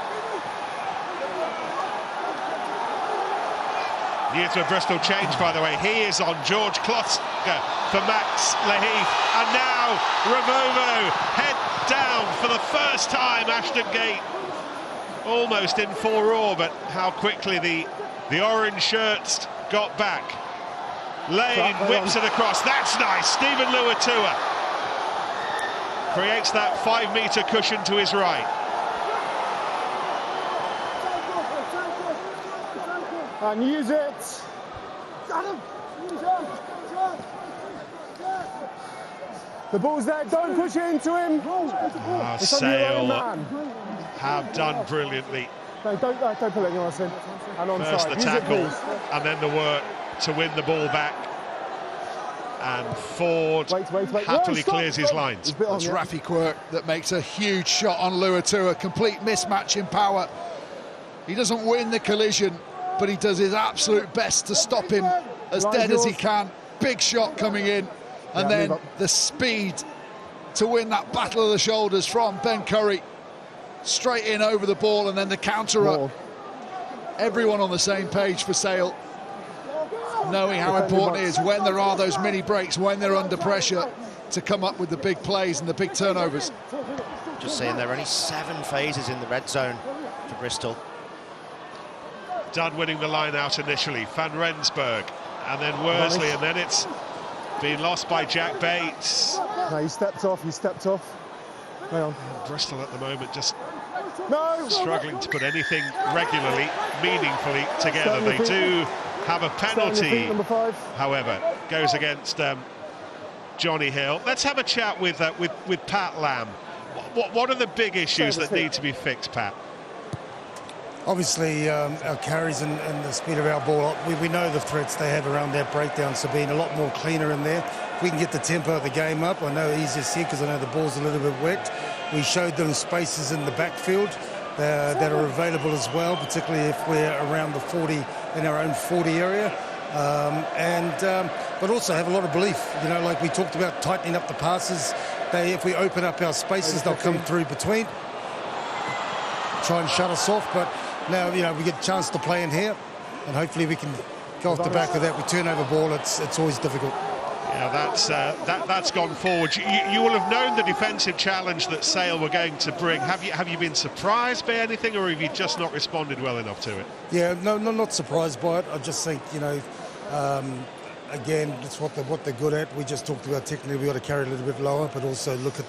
New to a Bristol change, by the way. He is on George Kloska for Max Laheath. And now Ravovo head down for the first time. Ashton Gate almost in full roar, but how quickly the orange shirts got back. Lane whips it across. That's nice. Stephen Luatua creates that 5-metre cushion to his right. And use it. The ball's there. Don't push it into him. Sale have done brilliantly. No, don't pull it anywhere, Sim. And onside. First the tackle, and then the work to win the ball back. And Ford happily clears his lines. It's Rafi Quirk that makes a huge shot on Luatua. Complete mismatch in power. He doesn't win the collision, but he does his absolute best to stop him as dead as he can. Big shot coming in, and then the speed to win that battle of the shoulders from Ben Curry. Straight in over the ball, and then the counter up. Everyone on the same page for Sale, knowing how important it is when there are those mini breaks, when they're under pressure, to come up with the big plays and the big turnovers. Just saying, there are only 7 phases in the red zone for Bristol. Dunn winning the line out initially, Van Rensburg, and then Worsley, and then it's been lost by Jack Bates. No, he stepped off. Hang on. Bristol at the moment just struggling to put anything regularly, meaningfully together. They do have a penalty, however, goes against Johnny Hill. Let's have a chat with Pat Lamb. What are the big issues that need to be fixed, Pat? Obviously, our carries and the speed of our ball, we know the threats they have around that breakdown, so being a lot more cleaner in there. If we can get the tempo of the game up, I know easier to see because I know the ball's a little bit wet. We showed them spaces in the backfield that are available as well, particularly if we're around the 40, in our own 40 area. But also have a lot of belief, you know, like we talked about tightening up the passes. If we open up our spaces, they'll come through between, try and shut us off. But now, you know, we get a chance to play in here, and hopefully we can go off the back of that. We turn over ball, it's always difficult. Yeah, that's gone forward. You will have known the defensive challenge that Sale were going to bring. Have you been surprised by anything, or have you just not responded well enough to it? Yeah, no, not surprised by it. I just think, you know, again, it's what they're good at. We just talked about technically we got to carry a little bit lower, but also look at,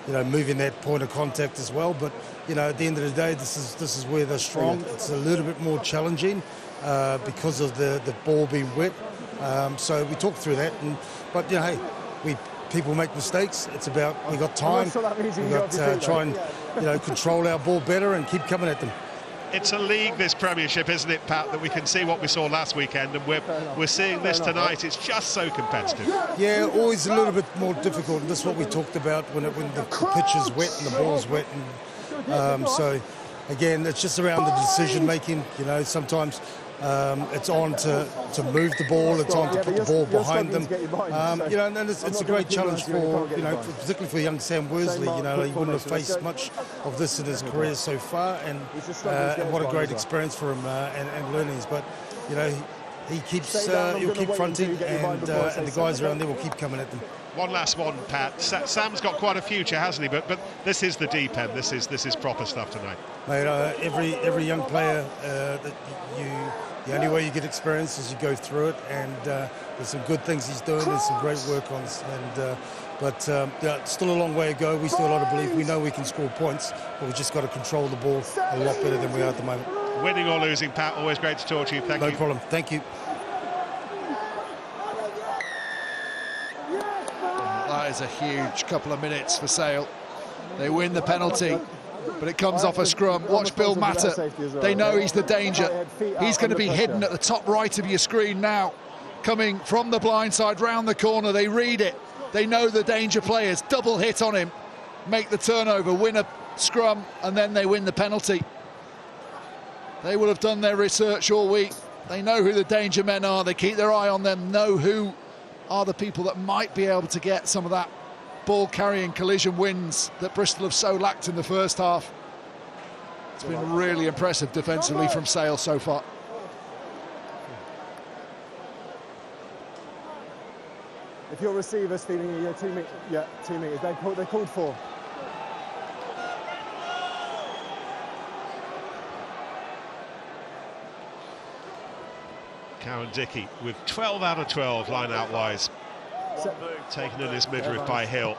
you know, moving that point of contact as well. But, you know, at the end of the day, this is where they're strong. It's a little bit more challenging because of the ball being wet. So we talked through that, but you know, hey, people make mistakes. It's about we got time. We got to try and, you know, control our ball better and keep coming at them. It's a league, this Premiership, isn't it, Pat, that we can see what we saw last weekend, and we're seeing this tonight. It's just so competitive. Yeah, always a little bit more difficult. And this is what we talked about when the pitch is wet and the ball's wet. And so, again, it's just around the decision making. You know, sometimes it's on to move the ball. It's on to put the ball behind them. You know, and it's a great challenge for, you know, particularly for young Sam Worsley. You know, he wouldn't have faced much of this in his career so far, and what a great experience for him and learnings. But, you know, he'll keep fronting, and the guys around there will keep coming at them. One last one, Pat. Sam's got quite a future, hasn't he? But this is the deep end. This is proper stuff tonight. Mate, every young player the only way you get experience is you go through it, and there's some good things he's doing. There's some great work on, but still a long way to go. We still have a lot of belief. We know we can score points, but we just got to control the ball a lot better than we are at the moment. Winning or losing, Pat, always great to talk to you. Thank you. No problem. Thank you. That is a huge couple of minutes for Sale. They win the penalty, but it comes off a scrum. Watch Bill Matter. They know he's the danger. He's going to be hidden at the top right of your screen now. Coming from the blind side, round the corner. They read it. They know the danger players. Double hit on him. Make the turnover, win a scrum, and then they win the penalty. They will have done their research all week. They know who the danger men are. They keep their eye on them, know who are the people that might be able to get some of that ball-carrying collision wins that Bristol have so lacked in the first half. It's been really impressive defensively from Sale so far. If your receiver's feeling you're 2 meters, yeah, 2 meters, they're called for. Cowan Dickey with 12 out of 12 line-out wise. Taken in his midriff by Hill.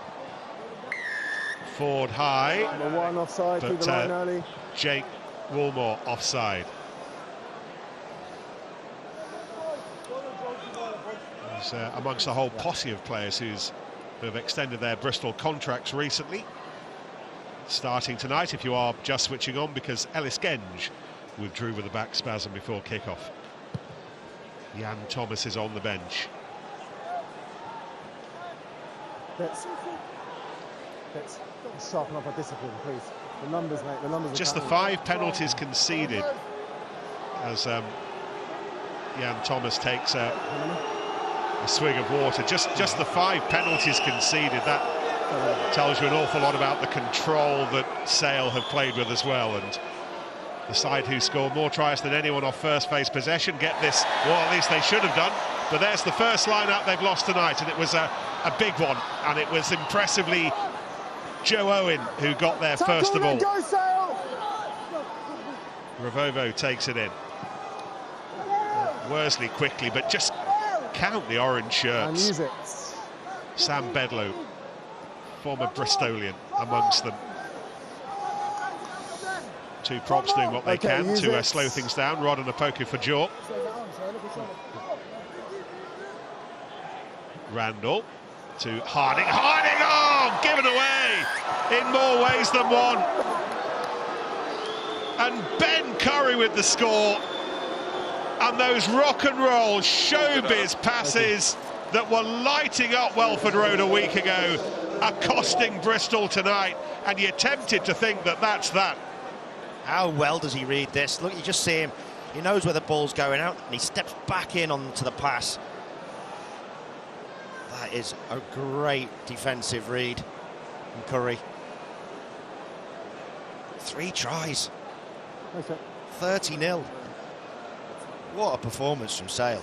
Ford high. Number 1 offside, through the line early. Jake Woolmore offside. He's amongst a whole posse of players who have extended their Bristol contracts recently. Starting tonight, if you are just switching on, because Ellis Genge withdrew with a back spasm before kick-off. Jan Thomas is on the bench. Let's sharpen up our discipline, please. The numbers, mate, the numbers. Just the 5 penalties conceded as Jan Thomas takes a swig of water. Just the 5 penalties conceded. That tells you an awful lot about the control that Sale have played with as well. And the side who scored more tries than anyone off first phase possession get this, well, at least they should have done. But there's the first line-up they've lost tonight, and it was a big one. And it was impressively Joe Owen who got there first of all. Ravovo takes it in. Worsley quickly, but just count the orange shirts. Sam Bedlow, former Bristolian, amongst them. 2 props doing what they can to slow things down. Rod and a poker for Jaw. Randall to Harding. Harding, oh, given away in more ways than one. And Ben Curry with the score. And those rock and roll showbiz passes that were lighting up Welford Road a week ago are costing Bristol tonight. And you're tempted to think that that's that. How well does he read this? Look, you just see him. He knows where the ball's going out, and he steps back in onto the pass. That is a great defensive read from Curry. 3 tries. 30-0. What a performance from Sale.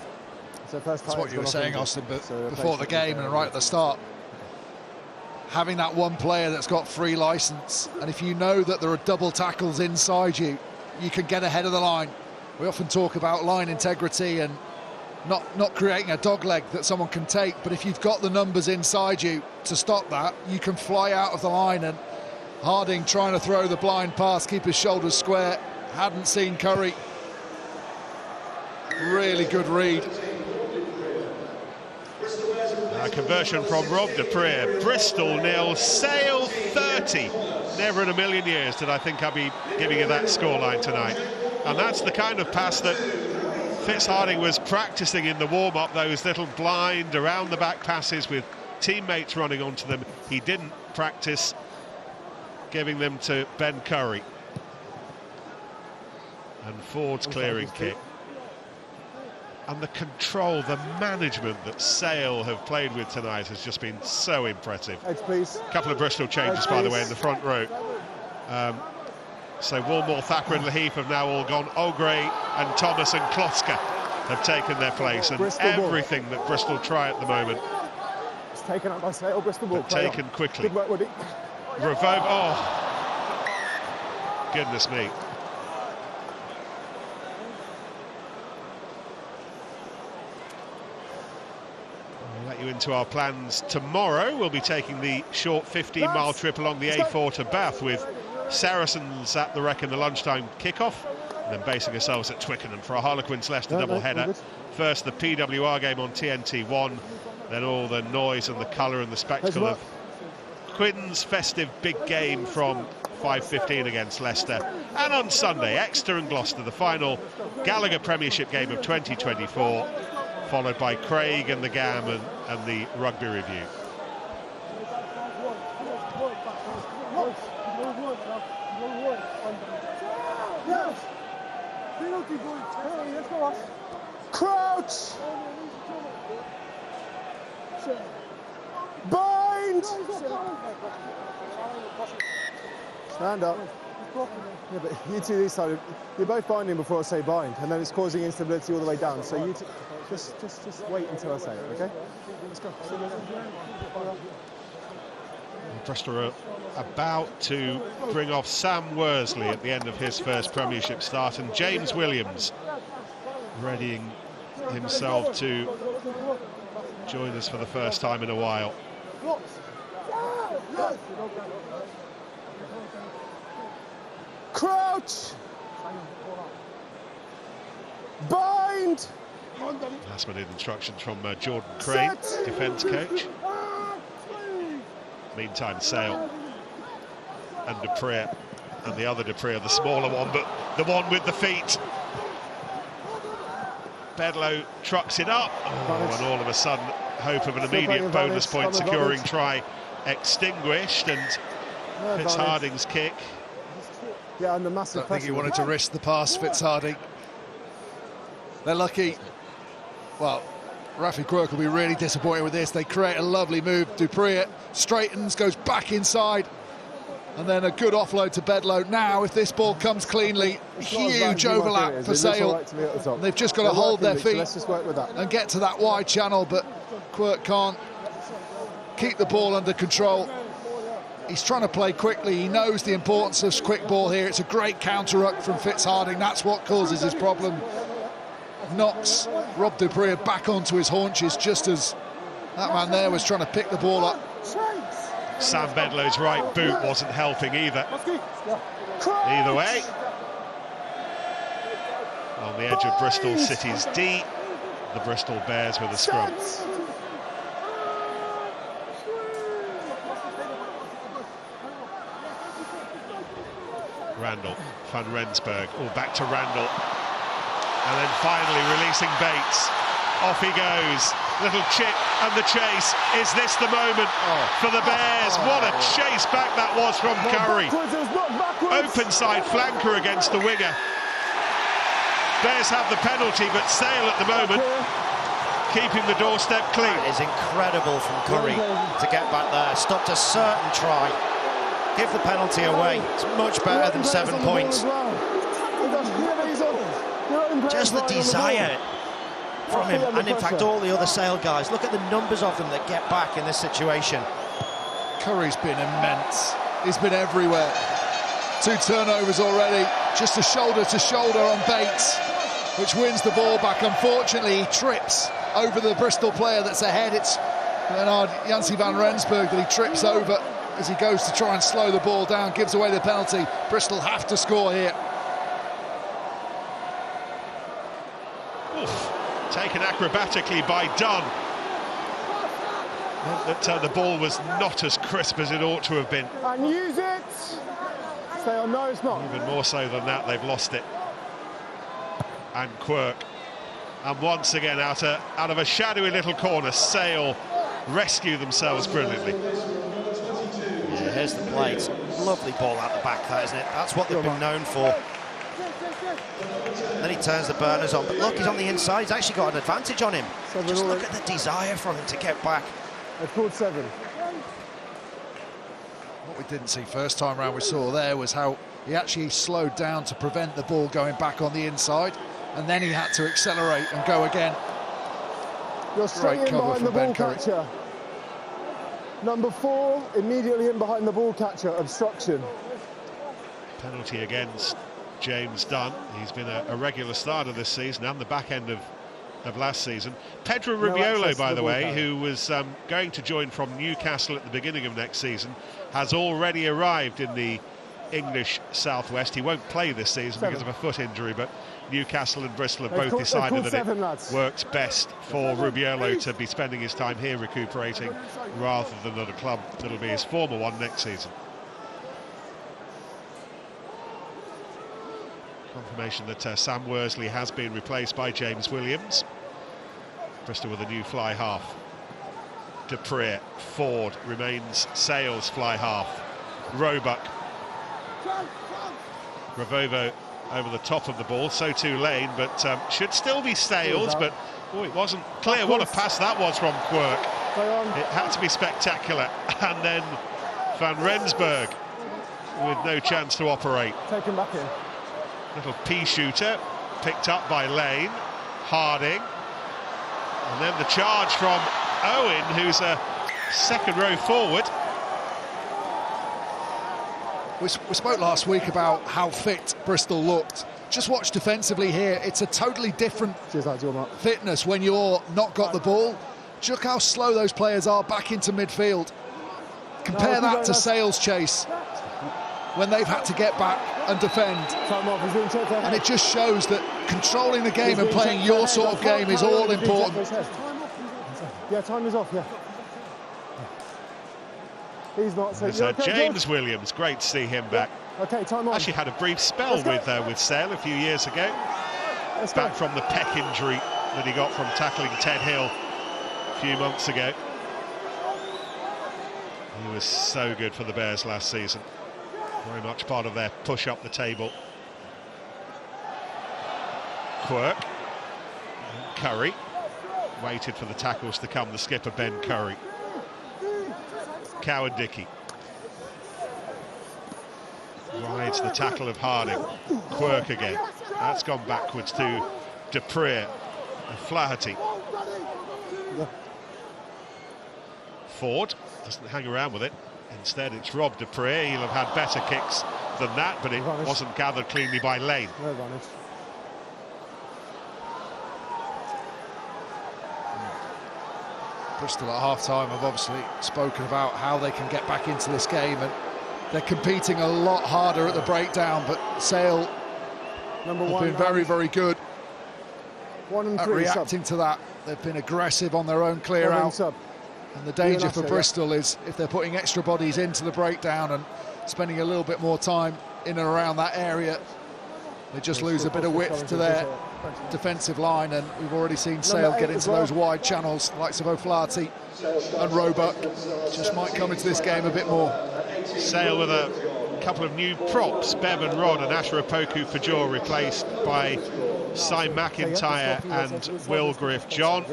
That's what you were saying, Austin, before the game and right at the start. Having that one player that's got free license, and if you know that there are double tackles inside you, you can get ahead of the line. We often talk about line integrity and not creating a dog leg that someone can take, but if you've got the numbers inside you to stop that, you can fly out of the line. And Harding trying to throw the blind pass, keep his shoulders square, hadn't seen Curry. Really good read. Conversion from Rob de Preez. Bristol 0, Sale 30. Never in a million years did I think I'd be giving you that scoreline tonight. And that's the kind of pass that Fitz Harding was practicing in the warm-up, those little blind around the back passes with teammates running onto them. He didn't practice giving them to Ben Curry. And Ford's clearing kick. And the control, the management that Sale have played with tonight has just been so impressive. Edge, please. A couple of Bristol changes, by the way, in the front row. So Woolmore, Thacker and Laheath have now all gone. O'Gray and Thomas and Kloska have taken their place. And Bristol everything ball that Bristol try at the moment. It's taken up by Sale, Bristol ball. Taken quickly. Good work, Woody. Revoke, oh, goodness me. You into our plans tomorrow. We'll be taking the short 15-mile trip along the A4 to Bath with Saracens at the Wreck in the lunchtime kickoff, and then basing ourselves at Twickenham for a Harlequins Leicester double-header. First the PWR game on TNT1, then all the noise and the colour and the spectacle of Quinn's festive big game from 5:15 against Leicester, and on Sunday Exeter and Gloucester, the final Gallagher Premiership game of 2024, followed by Craig and the Gam and the Rugby Review. Crouch! Bind! Stand up. Yeah, but you two this side, you're both binding before I say bind, and then it's causing instability all the way down. So you just wait until I say it, okay? Let's go. Bristol are about to bring off Sam Worsley at the end of his first Premiership start, and James Williams readying himself to join us for the first time in a while. Crouch! Bind! Last minute instructions from Jordan Crane, defence coach. Meantime, Sale and Preez, and the other Preez, the smaller one, but the one with the feet. Bedlow trucks it up, and all of a sudden, hope of an immediate bonus point securing try extinguished, and Fitzharding's kick. Yeah, under massive pressure. I think he wanted to risk the pass, Fitzharding. They're lucky. Well, Rafi Quirk will be really disappointed with this. They create a lovely move. Dupree straightens, goes back inside, and then a good offload to Bedlow. Now, if this ball comes cleanly, huge overlap for Sale. They've just got to hold their feet and get to that wide channel, but Quirk can't keep the ball under control. He's trying to play quickly. He knows the importance of quick ball here. It's a great counter-ruck from Fitzharding. That's what causes his problem. Knocks Rob Dupree back onto his haunches just as that man there was trying to pick the ball up. Sam Bedlow's right boot wasn't helping either. Either way, on the edge of Bristol City's D, the Bristol Bears with a scrum. Randall, Van Rensburg, all back to Randall. And then finally releasing Bates. Off he goes. Little chip and the chase. Is this the moment for the Bears? What a chase back that was from Curry. Open side flanker against the winger. Bears have the penalty, but Sale at the moment keeping the doorstep clean. It is incredible from Curry to get back there. Stopped a certain try. Give the penalty away. It's much better than 7 points. Just the desire from him, and in fact all the other Sale guys. Look at the numbers of them that get back in this situation. Curry's been immense. He's been everywhere. 2 turnovers already. Just a shoulder-to-shoulder on Bates, which wins the ball back. Unfortunately, he trips over the Bristol player that's ahead. It's Bernard Jansi van Rensburg that he trips over as he goes to try and slow the ball down, gives away the penalty. Bristol have to score here. Taken acrobatically by Dunn. That the ball was not as crisp as it ought to have been. And use it! Stay on, no, it's not. Even more so than that, they've lost it. And Quirk. And once again, out of a shadowy little corner, Sale rescue themselves brilliantly. Yeah, here's the play. It's a lovely ball out the back, that, isn't it? That's what they've been known for. Then he turns the burners on, but look, he's on the inside. He's actually got an advantage on him. Just look at the desire from him to get back. They've called 7. What we didn't see first time round we saw there was how he actually slowed down to prevent the ball going back on the inside, and then he had to accelerate and go again. You're straight in behind the ball catcher. Number 4, immediately in behind the ball catcher, obstruction. Penalty against James Dunn. He's been a regular starter this season and the back end of last season. Pedro Rubiolo, by the way, who was going to join from Newcastle at the beginning of next season, has already arrived in the English Southwest. He won't play this season because of a foot injury, but Newcastle and Bristol have both decided that it works best for Rubiolo to be spending his time here recuperating rather than at a club that'll be his former one next season. Confirmation that Sam Worsley has been replaced by James Williams. Bristol with a new fly half. Dupree, Ford remains Sale's fly half. Roebuck. Ravovo over the top of the ball. So too Lane, but should still be Sales, but oh, it wasn't clear. What a pass that was from Quirk. It had to be spectacular. And then Van Rensburg with no chance to operate. Take him back in. Little pea shooter picked up by Lane. Harding. And then the charge from Owen, who's a second row forward. We spoke last week about how fit Bristol looked. Just watch defensively here. It's a totally different fitness when you're not got the ball. Look how slow those players are back into midfield. Compare that to Sales chase when they've had to get back and defend. And it just shows that controlling the game and playing your sort of game is all important. Yeah, time is off, yeah. He's not. So There's James Williams, great to see him back. Okay, time on. Actually had a brief spell with Sale a few years ago. Back from the pec injury that he got from tackling Ted Hill a few months ago. He was so good for the Bears last season. Very much part of their push up the table. Quirk. Curry. Waited for the tackles to come, the skipper Ben Curry. Cowan-Dickey. Rides the tackle of Harding. Quirk again. That's gone backwards to Dupree. Flaherty. Ford doesn't hang around with it. Instead, it's Rob Dupree. He'll have had better kicks than that, but it wasn't gathered cleanly by Lane. No advantage. Bristol at half-time have obviously spoken about how they can get back into this game, and they're competing a lot harder at the breakdown, but Sale have been very, very good at reacting to that. They've been aggressive on their own clear-out, and the danger for Bristol is if they're putting extra bodies into the breakdown and spending a little bit more time in and around that area, they just lose a bit of width to their defensive line, and we've already seen Sale get into those wide channels, likes of O'Flaherty and Roebuck. Just might come into this game a bit more. Sale with a couple of new props, Bevan Rod and Ashra Poku Fajor, replaced by Cy McIntyre and Will Griff-John.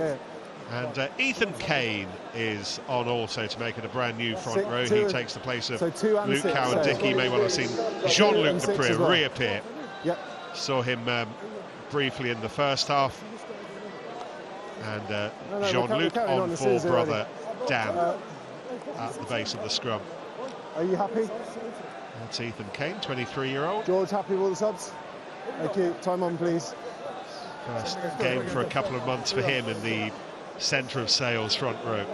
And Ethan Kane is on also to make it a brand new front row. He takes the place of Luke Cowan-Dickey. You may well have seen Jean-Luc Dupree reappear. Saw him briefly in the first half. And Jean-Luc on for brother Dan at the base of the scrum. Are you happy? That's Ethan Kane, 23-year-old. George, happy with all the subs? Thank you. Time on, please. First game for a couple of months for him in the centre of Sale's front row.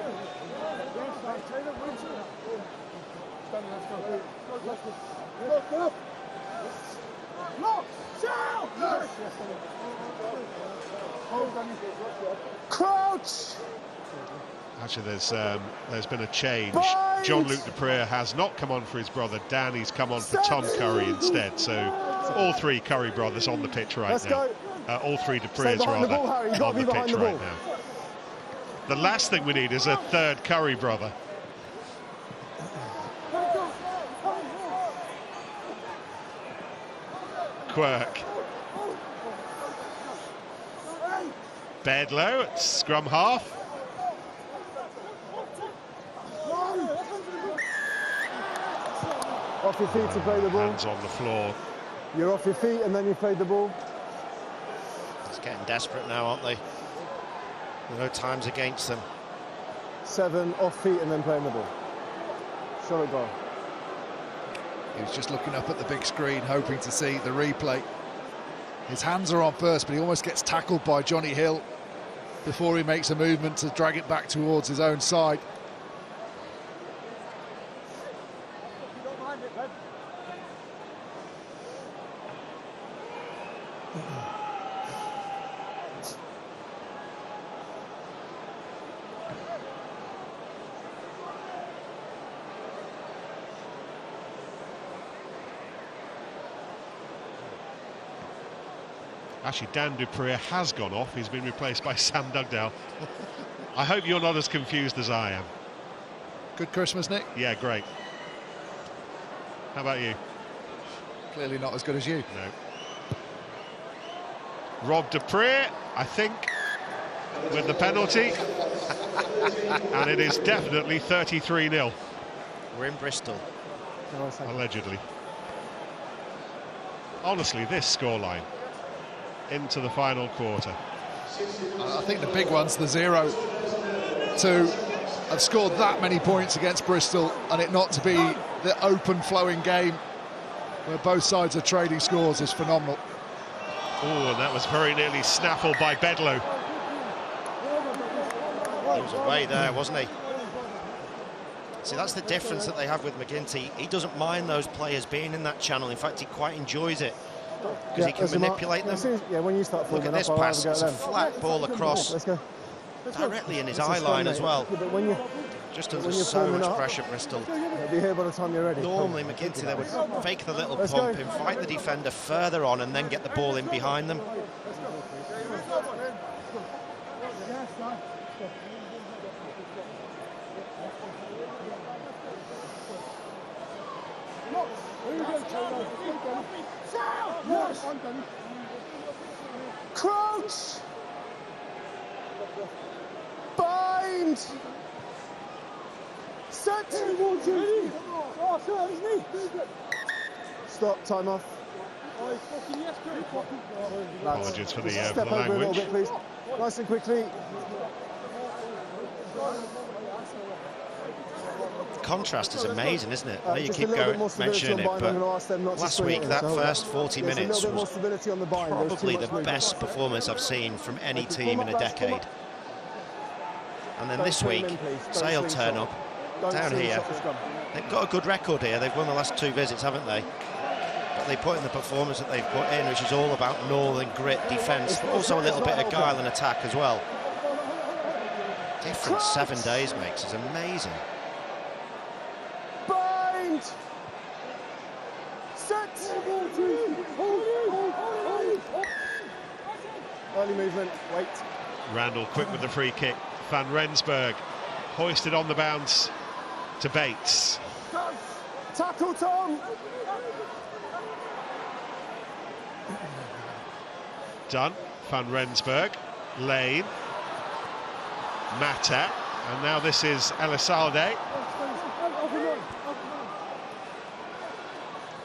Crouch! Actually, there's been a change. Jean-Luc Dupree has not come on for his brother Dan. He's come on for Tom Curry instead. So all three Curry brothers on the pitch right now. All three Duprees rather on the pitch right now. The last thing we need is a third Curry brother. Quirk. Bedlow at scrum half. Off your feet to play the ball. Hands on the floor. You're off your feet and then you play the ball. It's getting desperate now, aren't they? No time's against them. 7 off feet and then playing the ball. Shot at goal. He was just looking up at the big screen, hoping to see the replay. His hands are on first, but he almost gets tackled by Johnny Hill before he makes a movement to drag it back towards his own side. Actually, Dan Dupree has gone off. He's been replaced by Sam Dugdale. I hope you're not as confused as I am. Good Christmas, Nick? Yeah, great. How about you? Clearly not as good as you. No. Rob Dupree, I think, with the penalty. And it is definitely 33-0. We're in Bristol. Allegedly. Honestly, this scoreline into the final quarter. I think the big one's the 0 to have scored that many points against Bristol and it not to be the open flowing game where both sides are trading scores is phenomenal. Oh, and that was very nearly snaffled by Bedlow. He was away there, wasn't he? See, that's the difference that they have with McGinty. He doesn't mind those players being in that channel. In fact, he quite enjoys it because he can manipulate them. Yeah, when you start look at this pass, it's a flat ball across, directly in his eye line as well. Just under so much pressure, Bristol. They'll be here by the time you're ready. Normally, McGinty, they would fake the little pump, invite the defender further on, and then get the ball in behind them. Crouch! Bind! Set! Stop, time off. Apologies for the Step over language. a little bit, please. Nice and quickly. Contrast is amazing, isn't it? I know you keep mentioning it, but last week that first 40 minutes was probably the best performance I've seen from any team in a decade. And then this week, Sale turn up down here. They've got a good record here. They've won the last 2 visits, haven't they? But they put in the performance that they've put in, which is all about northern grit, defence, but also a little bit of guile and attack as well. Different 7 days makes is amazing. Bind! Set! Early movement, wait. Randall quick with the free kick. Van Rensburg hoisted on the bounce to Bates. Tackle, Tom! Done. Van Rensburg, Lane, Mata, and now this is Elisalde.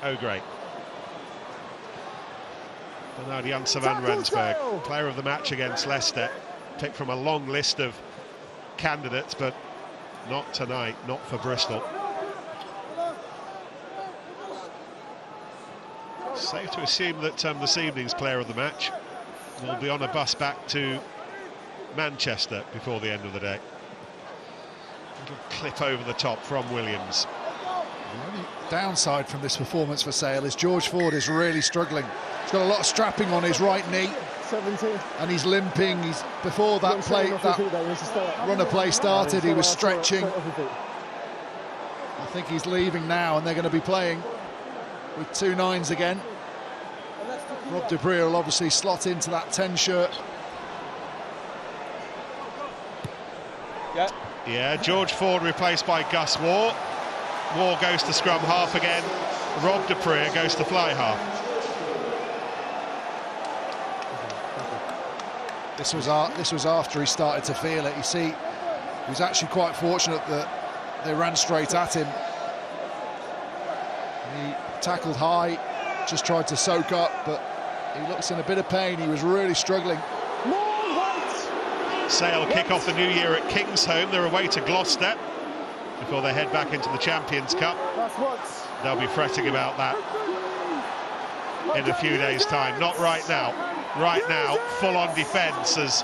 Oh, great. Bernard Janssen van Rensburg, player of the match against Leicester, picked from a long list of candidates, but not tonight, not for Bristol. Safe to assume that this evening's player of the match will be on a bus back to Manchester before the end of the day. Little clip over the top from Williams. The only downside from this performance for Sale is George Ford is really struggling. He's got a lot of strapping on his right knee. 17. And he's limping. He's before that play, that run of play started, he was stretching. I think he's leaving now, and they're going to be playing with 2 9s again. Rob Dupree will obviously slot into that 10 shirt. Yeah, George Ford replaced by Gus Waugh. Waugh goes to scrum half again. Rob Dupree goes to fly half. This was after he started to feel it. You see, he was actually quite fortunate that they ran straight at him. He tackled high, just tried to soak up, but he looks in a bit of pain. He was really struggling. Sale kick off the new year at Kingsholm. They're away to Gloucester before they head back into the Champions Cup. They'll be fretting about that in a few days' time. Not right now. Right now, full-on defence as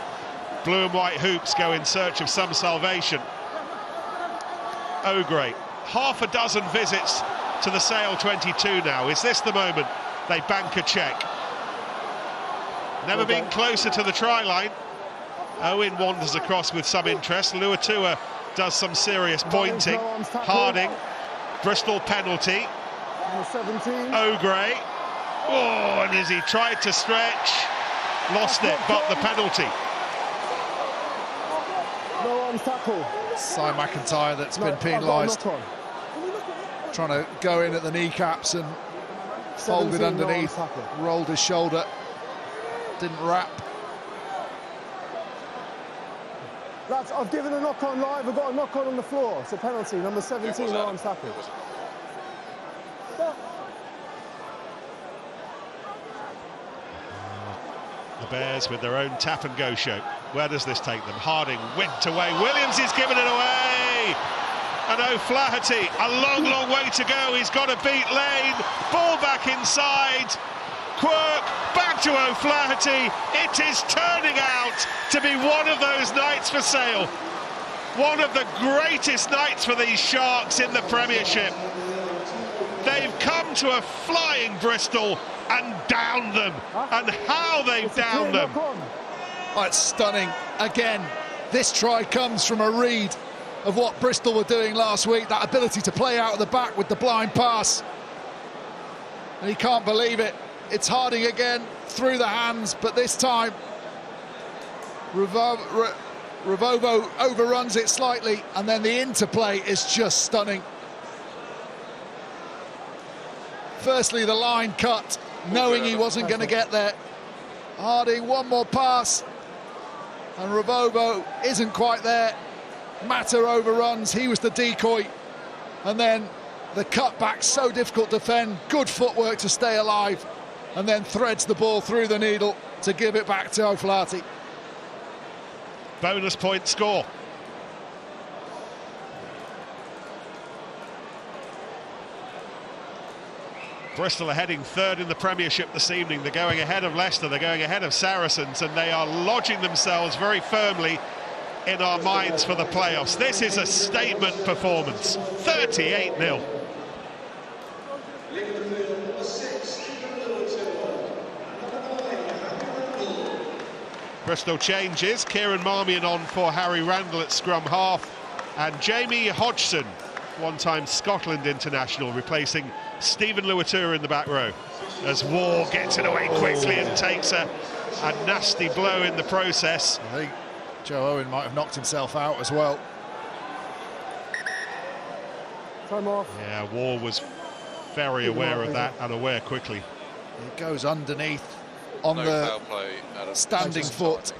blue and white hoops go in search of some salvation. Oh, great. Half a dozen visits to the Sale 22 now. Is this the moment they bank a check? Never been closer to the try line. Owen wanders across with some interest. Luatua does some serious pointing. Harding, Bristol penalty. O'Gray. Oh, and as he tried to stretch, lost it, but the penalty. No arms tackle. Si McIntyre that's been penalised. Trying to go in at the kneecaps and folded underneath, rolled his shoulder. didn't wrap. I've given a knock-on live, I've got a knock-on on the floor. It's a penalty, number 17, arms tackle. The Bears with their own tap-and-go show. Where does this take them? Harding whipped away. Williams is giving it away. And O'Flaherty, a long, long way to go. He's got to beat Lane. Ball back inside. Quirk back to O'Flaherty. It is turning out to be one of those nights for Sale. One of the greatest nights for these Sharks in the Premiership. They've come to a flying Bristol and downed them. And how they've downed them. Oh, it's stunning. Again, this try comes from a read of what Bristol were doing last week, that ability to play out of the back with the blind pass. And he can't believe it. It's Harding again, through the hands, but this time Ravovo overruns it slightly, and then the interplay is just stunning. Firstly, the line cut, knowing he wasn't going to get there. Harding, one more pass, and Ravovo isn't quite there. Matter overruns, he was the decoy, and then the cutback, so difficult to defend, good footwork to stay alive, and then threads the ball through the needle to give it back to O'Flaherty. Bonus point score. Bristol are heading third in the Premiership this evening. They're going ahead of Leicester, they're going ahead of Saracens, and they are lodging themselves very firmly in our minds for the playoffs. This is a statement performance. 38-0. Bristol changes. Kieran Marmion on for Harry Randall at scrum half, and Jamie Hodgson, one-time Scotland international, replacing Stephen Luatua in the back row, as Waugh gets it away quickly and takes a nasty blow in the process. I think Joe Owen might have knocked himself out as well. Time off. Yeah, Waugh was very aware of that and aware quickly. He goes underneath on the standing foot.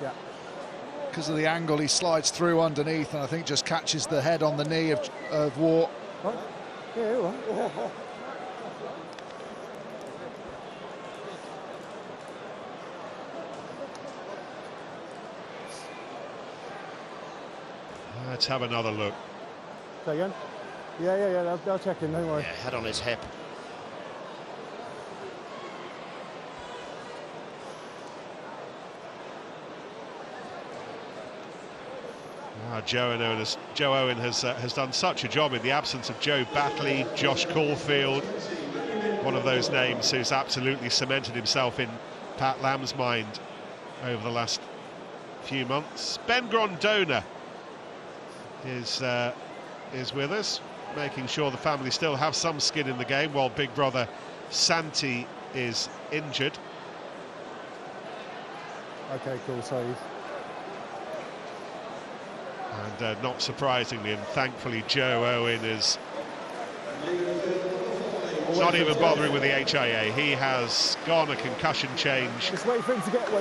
Yeah. Because of the angle, he slides through underneath, and I think just catches the head on the knee of Waugh. What? Yeah, all right. Let's have another look. Say again? Yeah, they'll check in, don't worry. Yeah, head on his hip. Joe Owen has done such a job in the absence of Joe Batley, Josh Caulfield, one of those names who's absolutely cemented himself in Pat Lamb's mind over the last few months. Ben Grondona is with us, making sure the family still have some skin in the game while big brother Santi is injured. Okay, cool, sorry. And not surprisingly and thankfully, Joe Owen is not even bothering with the HIA. He has gone a concussion change. Just wait for him to get,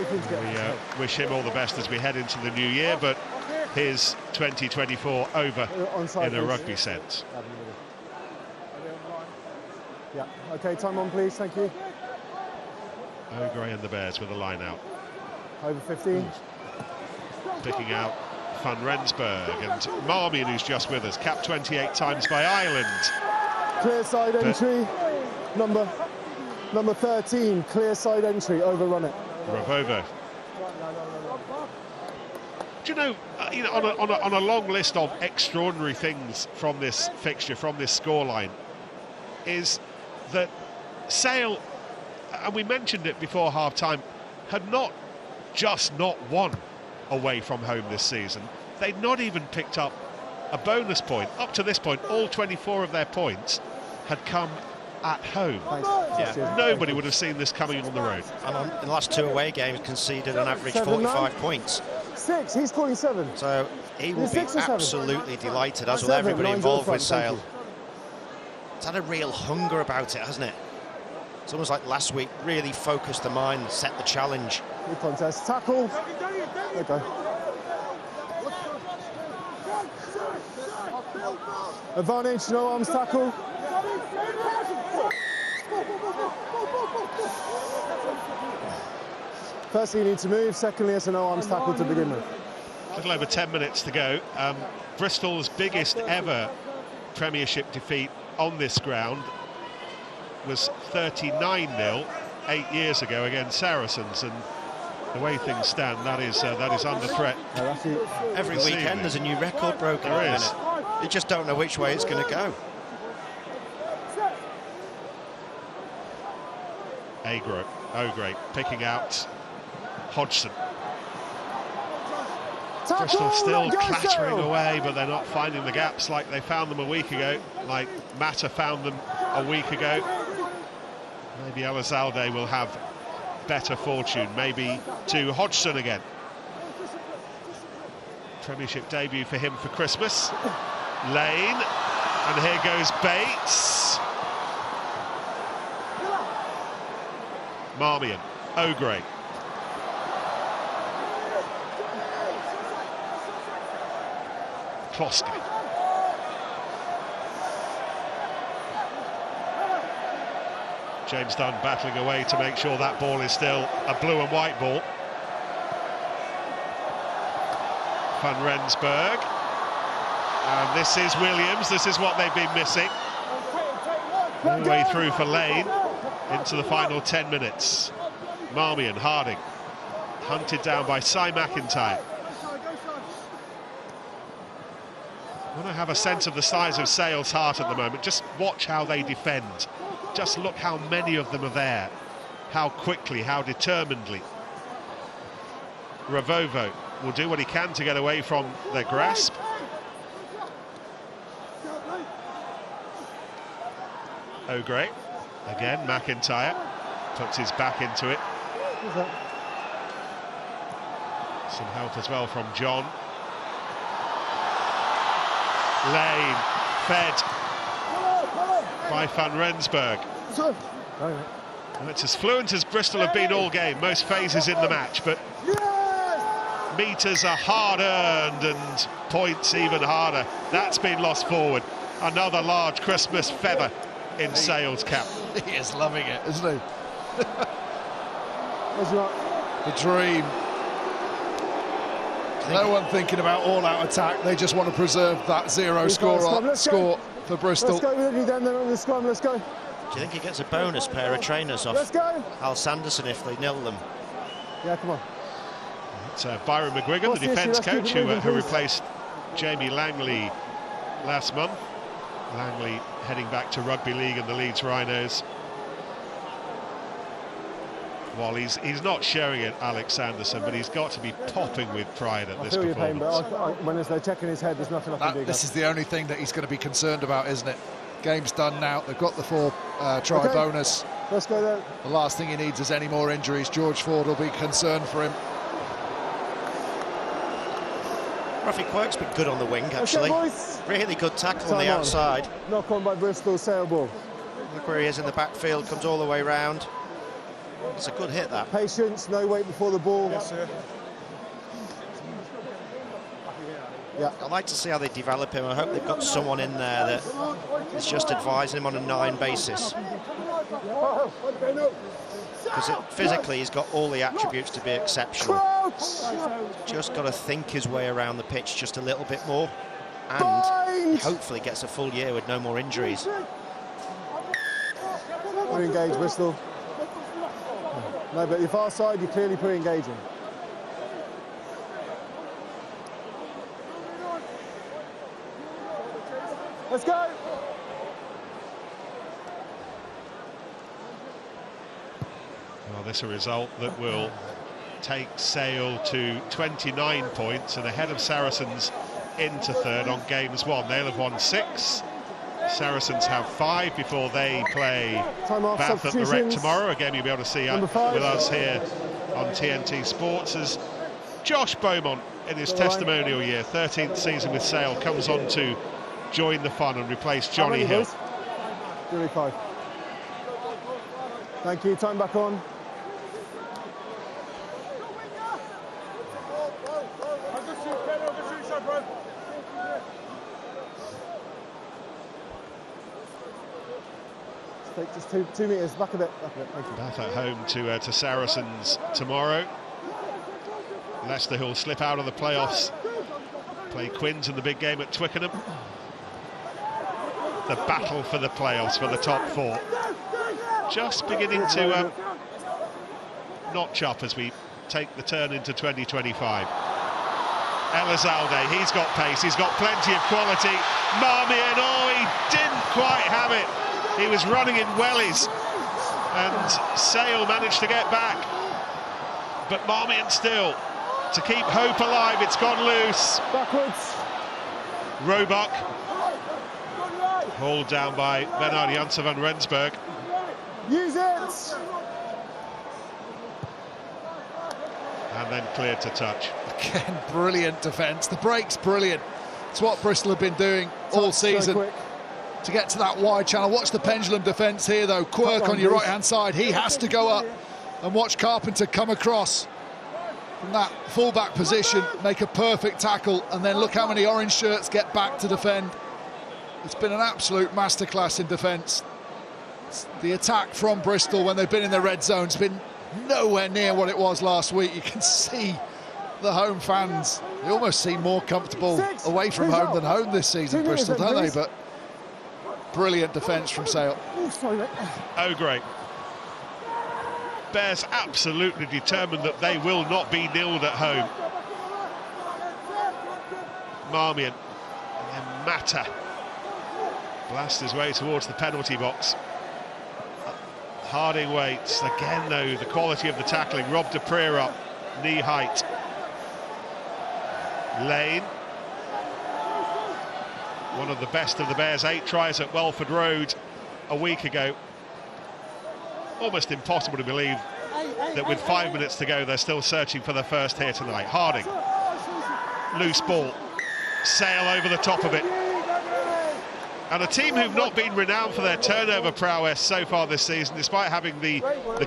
We wish him all the best as we head into the new year, but his 2024 over in a rugby sense. Yeah, okay, time on please, thank you. O'Gray and the Bears with a line out. Over 15. Picking out Van Rensburg and Marmion, who's just with us, capped 28 times by Ireland. Clear side entry, number 13, clear side entry, overrun it. Ravovo. Do you know, on a long list of extraordinary things from this fixture, from this scoreline, is that Sale, and we mentioned it before half-time, had not won away from home this season. They'd not even picked up a bonus point. Up to this point, all 24 of their points had come at home. Yeah. Nobody would have seen this coming on the road. And in the last 2 away games, conceded an average 45 points. 6, he's scoring 7. So he will be absolutely delighted, as will 7, everybody involved with front, Sale. It's had a real hunger about it, hasn't it? It's almost like last week, really focused the mind, set the challenge. Good contest. Tackle. There you go. Advantage, no arms tackle. Firstly, you need to move. Secondly, it's a no arms tackle to begin with. A little over 10 minutes to go. Bristol's biggest ever Premiership defeat on this ground was 39-0 8 years ago against Saracens, and the way things stand, that is under threat. Every weekend there's a new record broken. There is. You just don't know which way it's going to go. O'Gray picking out Hodgson. Tackle, Bristol still go, clattering Cyril. away, but they're not finding the gaps like they found them a week ago, like Mata found them a week ago. Maybe Elizalde will have better fortune, maybe to Hodgson again. Premiership debut for him for Christmas. Lane, and here goes Bates. Marmion, O'Gray. Kloska. James Dunn battling away to make sure that ball is still a blue and white ball. Van Rensburg. And this is Williams, this is what they've been missing. All the way through for Lane into the final 10 minutes. Marmion, Harding, hunted down by Cy McIntyre. When I have a sense of the size of Sale's heart at the moment, just watch how they defend. Just look how many of them are there, how quickly, how determinedly. Ravovo will do what he can to get away from their grasp. O'Gray, again, McIntyre puts his back into it. Some help as well from John. Lane, fed by Van Rensburg. And it's as fluent as Bristol have been all game, most phases in the match, but metres are hard-earned and points even harder. That's been lost forward. Another large Christmas feather in Sale's cap. He is loving it, isn't he? The dream. No one thinking about all-out attack. They just want to preserve that zero score for Bristol. Let's go with you then, let's go. Do you think he gets a bonus pair of trainers off Al Sanderson if they nil them? Yeah, come on. It's Byron McGuigan, the defence coach, who replaced Jamie Langley last month. Langley heading back to Rugby League and the Leeds Rhinos. Well, he's not showing it, Alex Sanderson, but he's got to be popping with pride at this performance. Pain, but when they're checking his head, there's nothing I can do. This is the only thing that he's going to be concerned about, isn't it? Game's done now. They've got the 4 try bonus. Let's go there. The last thing he needs is any more injuries. George Ford will be concerned for him. Rafi Quirk's been good on the wing, actually. Really good tackle on the outside. Knock on by Bristol, Sale ball. Look where he is in the backfield, comes all the way round. It's a good hit, that. Patience, no weight before the ball. Yes, sir. Yeah. I'd like to see how they develop him. I hope they've got someone in there that is just advising him on a 9 basis. Because physically he's got all the attributes to be exceptional. Just got to think his way around the pitch just a little bit more, and hopefully gets a full year with no more injuries. We're engaged, Bristol. No, but your far side, you're clearly pre-engaging. Let's go! Well, this is a result that will take Sale to 29 points and ahead of Saracens into third on games won. They'll have won 6. Saracens have 5 before they play Bath at the Rec tomorrow. A game you'll be able to see with us here on TNT Sports as Josh Beaumont, in his testimonial year, 13th season with Sale, comes on to join the fun and replace Johnny Hill. 35. Thank you, time back on. Take just 2 meters, back a bit, thank you. Bath at home to Saracens tomorrow. Leicester, who'll slip out of the playoffs, play Quins in the big game at Twickenham. The battle for the playoffs, for the top 4. Just beginning to notch up as we take the turn into 2025. Elizalde, he's got pace, he's got plenty of quality. Marmion, oh, he didn't quite have it. He was running in wellies, and Sale managed to get back. But Marmion still, to keep hope alive, it's gone loose. Backwards. Roebuck, hauled down by Bernard Janssen van Rensburg. Use it! And then cleared to touch. Again, brilliant defence. The break's brilliant. It's what Bristol have been doing all season. To get to that wide channel. Watch the pendulum defence here, though. Quirk on your right-hand side. He has to go up, and watch Carpenter come across from that full-back position, make a perfect tackle, and then look how many orange shirts get back to defend. It's been an absolute masterclass in defence. The attack from Bristol when they've been in the red zone has been nowhere near what it was last week. You can see the home fans, they almost seem more comfortable away from home than home this season, Bristol, don't they? But brilliant defence from Sale. Oh, great. Bears absolutely determined that they will not be nilled at home. Marmion, and then Mata blasts his way towards the penalty box. Harding waits. Again, though, the quality of the tackling. Rob de Preer up, knee height. Lane, one of the best of the Bears, 8 tries at Welford Road a week ago. Almost impossible to believe that with 5 minutes to go they're still searching for their first here tonight. Harding, loose ball, Sale over the top of it. And a team who've not been renowned for their turnover prowess so far this season, despite having the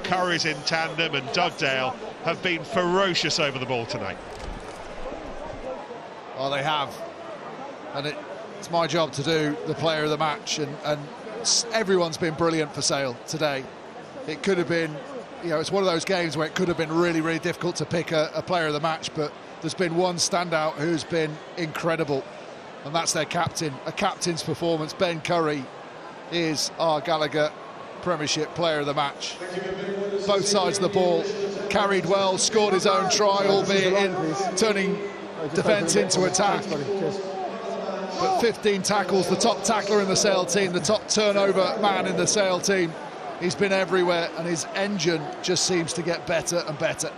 Currys in tandem and Dugdale, have been ferocious over the ball tonight. Oh, they have. And it's my job to do the player of the match, and everyone's been brilliant for Sale today. It could have been, you know, it's one of those games where it could have been really, really difficult to pick a player of the match, but there's been one standout who's been incredible, and that's their captain. A captain's performance. Ben Curry is our Gallagher Premiership player of the match. Both sides of the ball, carried well, scored his own try, albeit in turning defence into attack. But 15 tackles, the top tackler in the Sale team, the top turnover man in the Sale team. He's been everywhere, and his engine just seems to get better and better.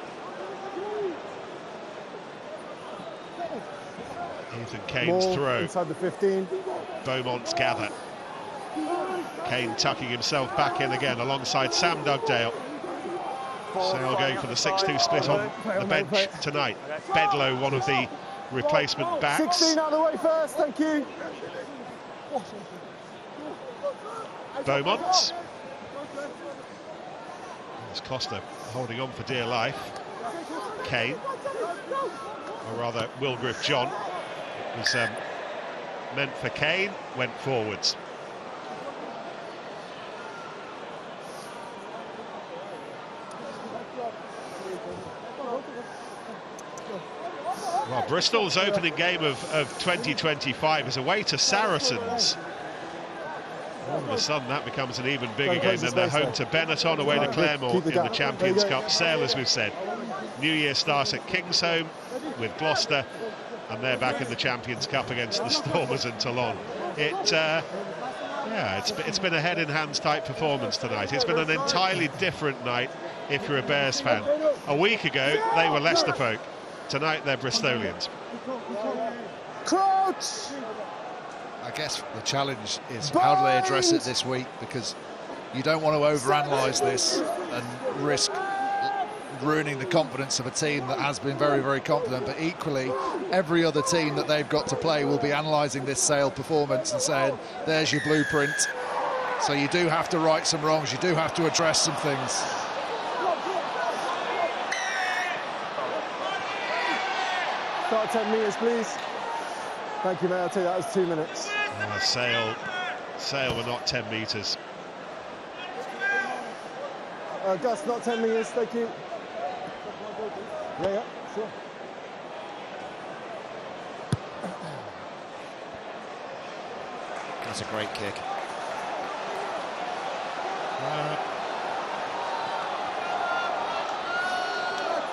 Ethan Kane's throw. Inside the 15. Beaumont's gather. Kane tucking himself back in again alongside Sam Dugdale. Sale going for the 6-2 split on the bench tonight. Bedlow, one of the replacement backs. 16 out of the way first, thank you. Beaumont. There's Costa holding on for dear life. Kane, or rather Wilgriff John, was meant for Kane, went forwards. Well, Bristol's opening game of 2025 is away to Saracens. All of a sudden that becomes an even bigger game. Then they're home to Benetton, away to Claremont in the Champions Cup. Sale, as we've said. New Year starts at Kingsholm with Gloucester, and they're back in the Champions Cup against the Stormers in Toulon. It's been a head-in-hands type performance tonight. It's been an entirely different night if you're a Bears fan. A week ago, they were Leicester folk. Tonight, they're Bristolians. Crouch! I guess the challenge is how do they address it this week, because you don't want to overanalyse this and risk ruining the confidence of a team that has been very, very confident. But equally, every other team that they've got to play will be analysing this Sale performance and saying, there's your blueprint. So you do have to right some wrongs, you do have to address some things. Start 10 metres, please. Thank you, mate. I'll tell you that was 2 minutes. Sale were not 10 metres. Gus, not 10 metres, thank you. Yeah, sure. That's a great kick.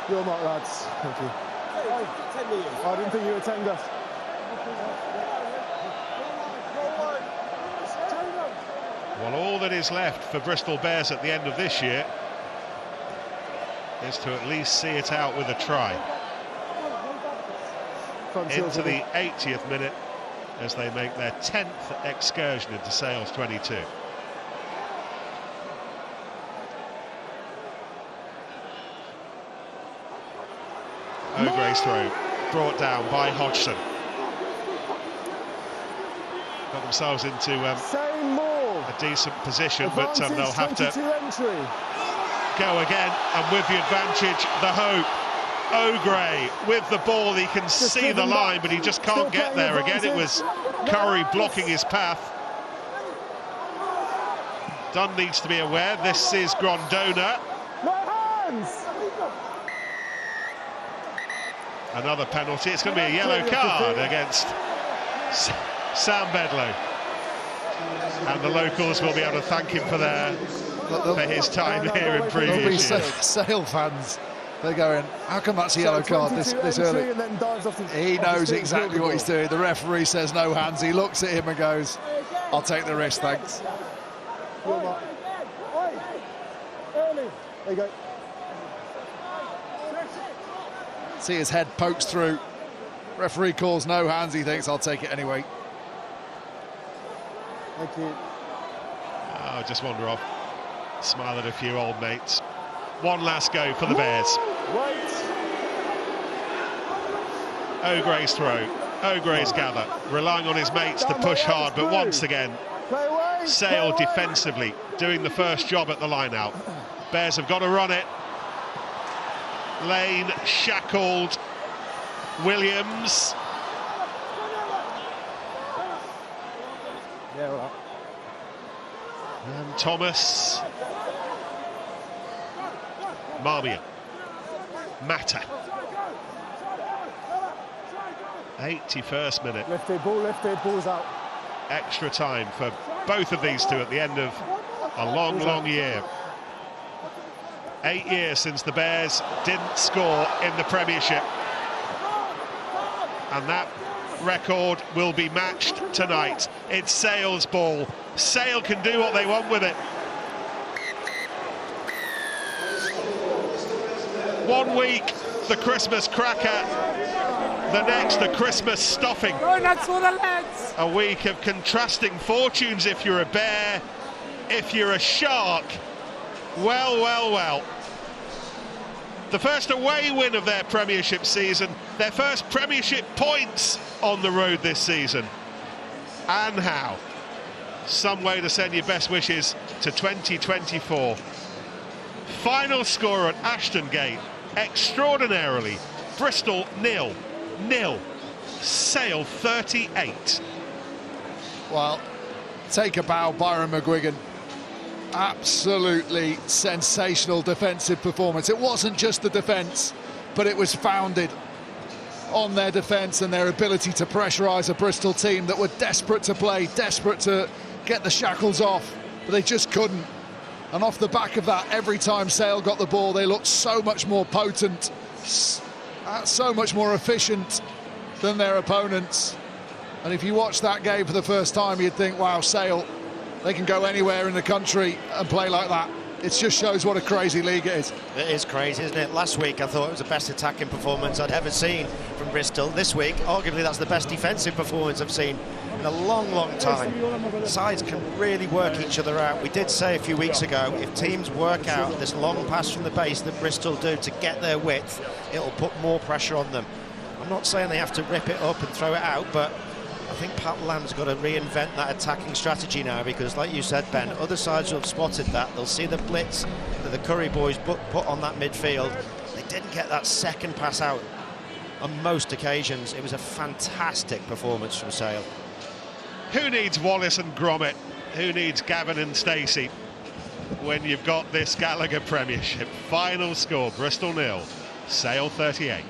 Your mark, lads. Thank you. I didn't think you were 10, Gus. Well, all that is left for Bristol Bears at the end of this year is to at least see it out with a try. Into the 80th minute as they make their 10th excursion into Sales 22. O'Gray's throw, brought down by Hodgson. Got themselves into a decent position, but they'll have to go again, and with the advantage, the hope. O'Gray with the ball, he can see the line, but he just can't get there again. It was Curry blocking his path. Dunn needs to be aware, this is Grondona. Another penalty, it's going to be a yellow card against Sam Bedlow. And the locals will be able to thank him for his time here in Preez. Sale fans, they're going, how come that's a yellow card this early? He knows exactly what he's doing. The referee says no hands. He looks at him and goes, I'll take the risk, thanks. There you go. See his head pokes through. Referee calls no hands. He thinks, I'll take it anyway. Thank you. Oh, just wander off. Smile at a few old mates. One last go for the Bears. O'Gray's throw. O'Gray's gather. Relying on his mates to push hard, but once again, Sale defensively doing the first job at the line-out. Bears have got to run it. Lane shackled. Williams. Yeah, right. And Thomas. Marmion. Mata. 81st minute. Lifted, ball's out. Extra time for both of these two at the end of a long, long year. 8 years since the Bears didn't score in the Premiership. And that record will be matched tonight. It's Sale's ball. Sale can do what they want with it. 1 week, the Christmas cracker. The next, the Christmas stuffing. Oh, that's for the lads. A week of contrasting fortunes if you're a Bear, if you're a Shark. Well, well, well. The first away win of their Premiership season, their first Premiership points on the road this season. And how? Some way to send your best wishes to 2024. Final score at Ashton Gate, extraordinarily, Bristol 0-0, Sale 38. Well, take a bow, Byron McGuigan. Absolutely sensational defensive performance. It wasn't just the defence, but it was founded on their defence and their ability to pressurise a Bristol team that were desperate to play, desperate to get the shackles off, but they just couldn't. And off the back of that, every time Sale got the ball, they looked so much more potent, so much more efficient than their opponents. And if you watch that game for the first time, you'd think, wow, Sale, they can go anywhere in the country and play like that. It just shows what a crazy league it is. It is crazy, isn't it? Last week I thought it was the best attacking performance I'd ever seen from Bristol. This week, arguably, that's the best defensive performance I've seen in a long, long time. Sides can really work each other out. We did say a few weeks ago, if teams work out this long pass from the base that Bristol do to get their width, it'll put more pressure on them. I'm not saying they have to rip it up and throw it out, but I think Pat Lam's got to reinvent that attacking strategy now, because like you said, Ben, other sides will have spotted that. They'll see the blitz that the Curry boys put on that midfield. They didn't get that second pass out on most occasions. It was a fantastic performance from Sale. Who needs Wallace and Gromit? Who needs Gavin and Stacey when you've got this Gallagher Premiership? Final score, Bristol 0, Sale 38.